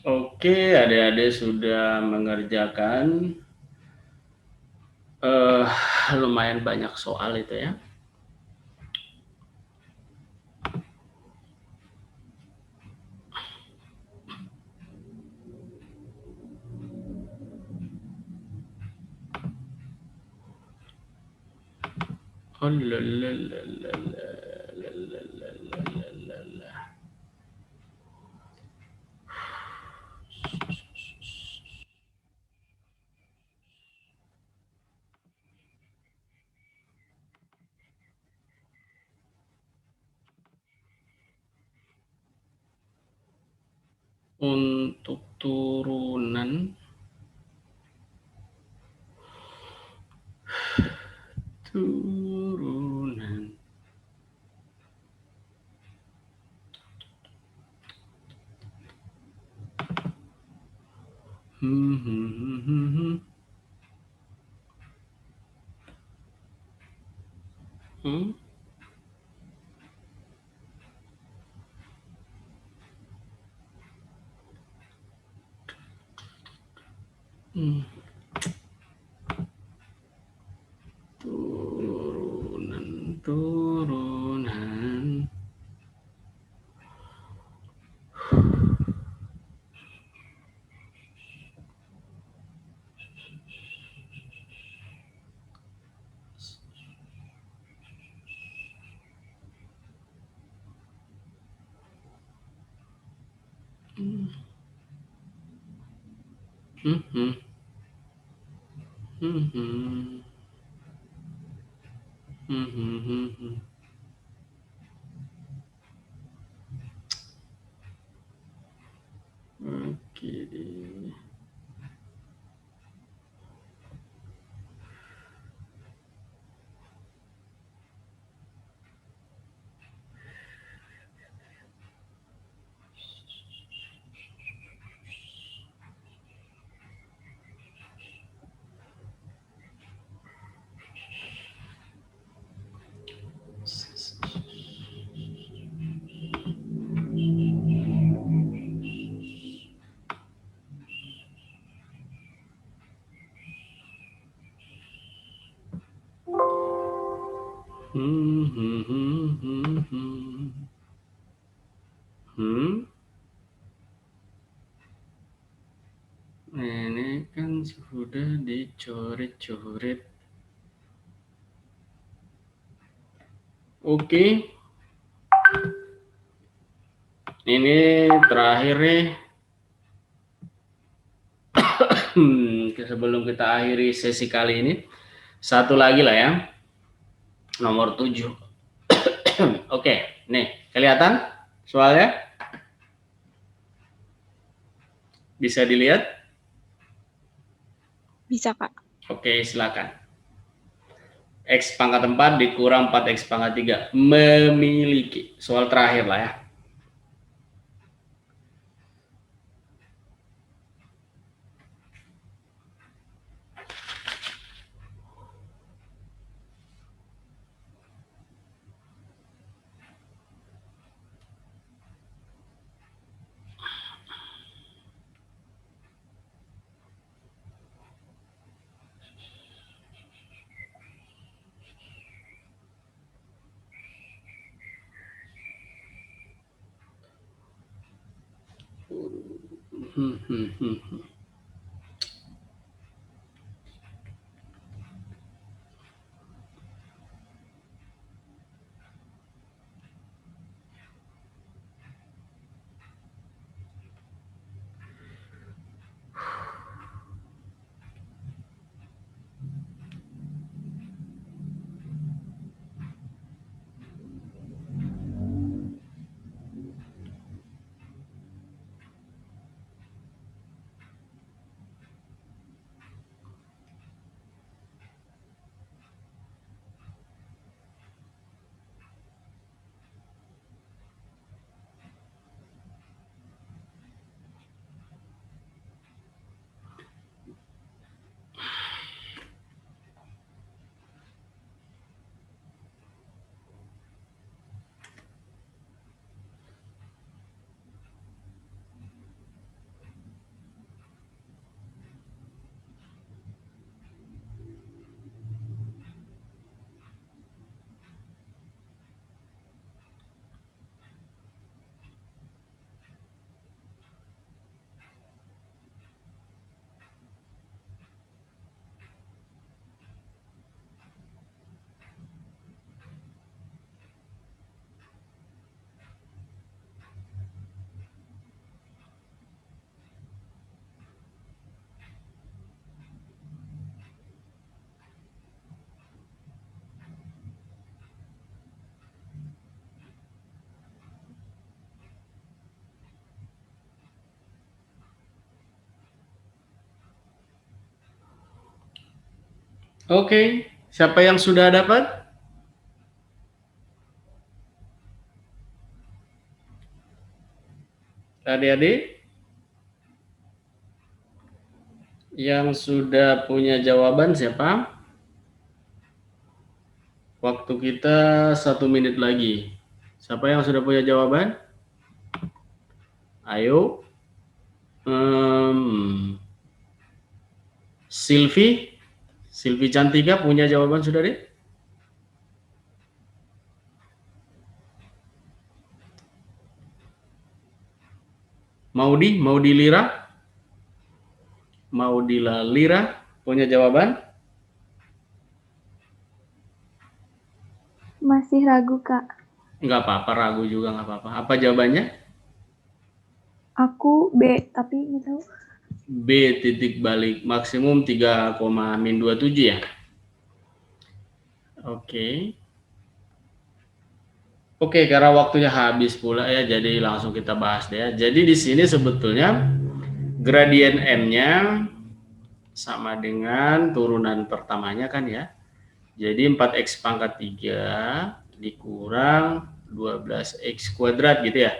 Oke, adik-adik sudah mengerjakan lumayan banyak soal itu ya. Oh, untuk turunan Hmm? Hmm. Turunan. Hmm. Oke. Ini kan sudah dicoret-coret. Oke. Ini terakhir nih. Sebelum kita akhiri sesi kali ini, satu lagi lah ya. Nomor 7. Oke, nih, kelihatan soalnya? Bisa dilihat? Bisa, Kak. Oke, silakan. X pangkat 4 dikurang 4X pangkat 3 memiliki. Soal terakhir lah ya. Oke, siapa yang sudah dapat? Adik-adik yang sudah punya jawaban siapa? Waktu kita 1 menit lagi. Siapa yang sudah punya jawaban? Ayo. Silvi Cantika punya jawaban sudah, Dek? Maudi Lira? Maudila Lira punya jawaban? Masih ragu, Kak. Enggak apa-apa, ragu juga enggak apa-apa. Apa jawabannya? Aku B, tapi nggak tahu. B titik balik maksimum 3,-27 ya. Oke. Oke, karena waktunya habis pula ya, jadi langsung kita bahas deh ya. Jadi di sini sebetulnya gradien M-nya sama dengan turunan pertamanya kan ya. Jadi 4x pangkat 3 dikurang 12x kuadrat gitu ya.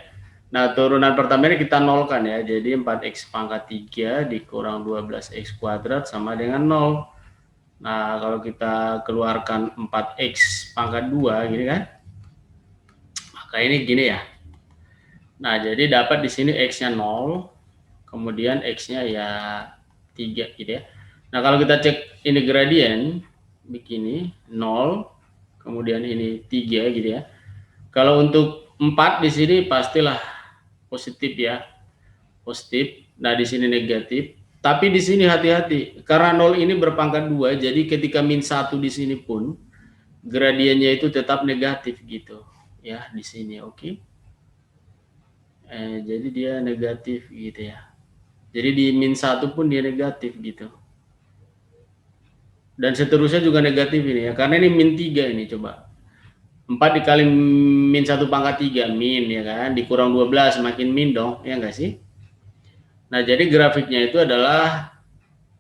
Nah, turunan pertamanya kita nolkan ya. Jadi 4x pangkat 3 dikurang 12x kuadrat sama dengan 0. Nah, kalau kita keluarkan 4x pangkat 2 gini kan. Maka ini gini ya. Nah, jadi dapat di sini x-nya 0, kemudian x-nya ya 3 gitu ya. Nah, kalau kita cek ini gradien begini 0, kemudian ini 3 gitu ya. Kalau untuk 4 di sini pastilah positif ya, positif. Nah, di sini negatif. Tapi di sini hati-hati, karena 0 ini berpangkat 2, jadi ketika min 1 di sini pun gradiennya itu tetap negatif gitu ya di sini, oke. Jadi dia negatif gitu ya. Jadi di min 1 pun dia negatif gitu. Dan seterusnya juga negatif ini ya, karena ini min 3 ini coba. 4 dikali min 1 pangkat 3, min ya kan, dikurang 12 makin min dong, ya enggak sih? Nah, jadi grafiknya itu adalah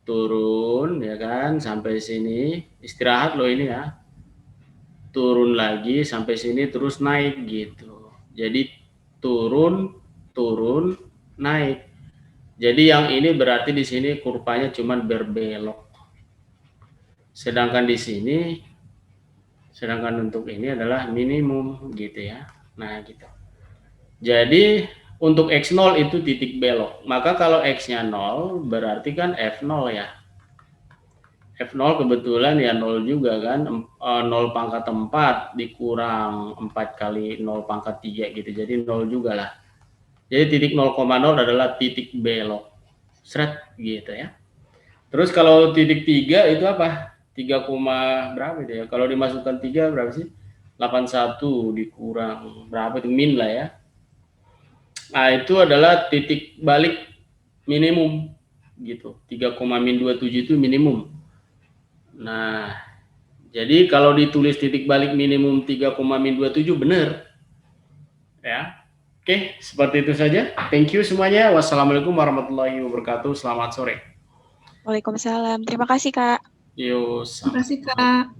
turun ya kan, sampai sini, istirahat loh ini ya. Turun lagi sampai sini terus naik gitu. Jadi turun, turun, naik. Jadi yang ini berarti di sini kurvanya cuma berbelok. Sedangkan di sini, sedangkan untuk ini adalah minimum gitu ya. Nah gitu. Jadi untuk x0 itu titik belok. Maka kalau x-nya 0 berarti kan f0 ya. F0 kebetulan ya 0 juga kan. 0 pangkat 4 dikurang 4 kali 0 pangkat 3 gitu. Jadi 0 juga lah. Jadi titik 0,0 adalah titik belok. Seret gitu ya. Terus kalau titik 3 itu apa? 3, berapa itu ya? Kalau dimasukkan 3 berapa sih? 81 dikurang berapa itu min lah ya. Nah, itu adalah titik balik minimum gitu. 3,-27 itu minimum. Nah, jadi kalau ditulis titik balik minimum 3,-27 benar. Ya. Oke, seperti itu saja. Thank you semuanya. Wassalamualaikum warahmatullahi wabarakatuh. Selamat sore. Waalaikumsalam. Terima kasih, Kak. Yo, Terima kasih, Kak.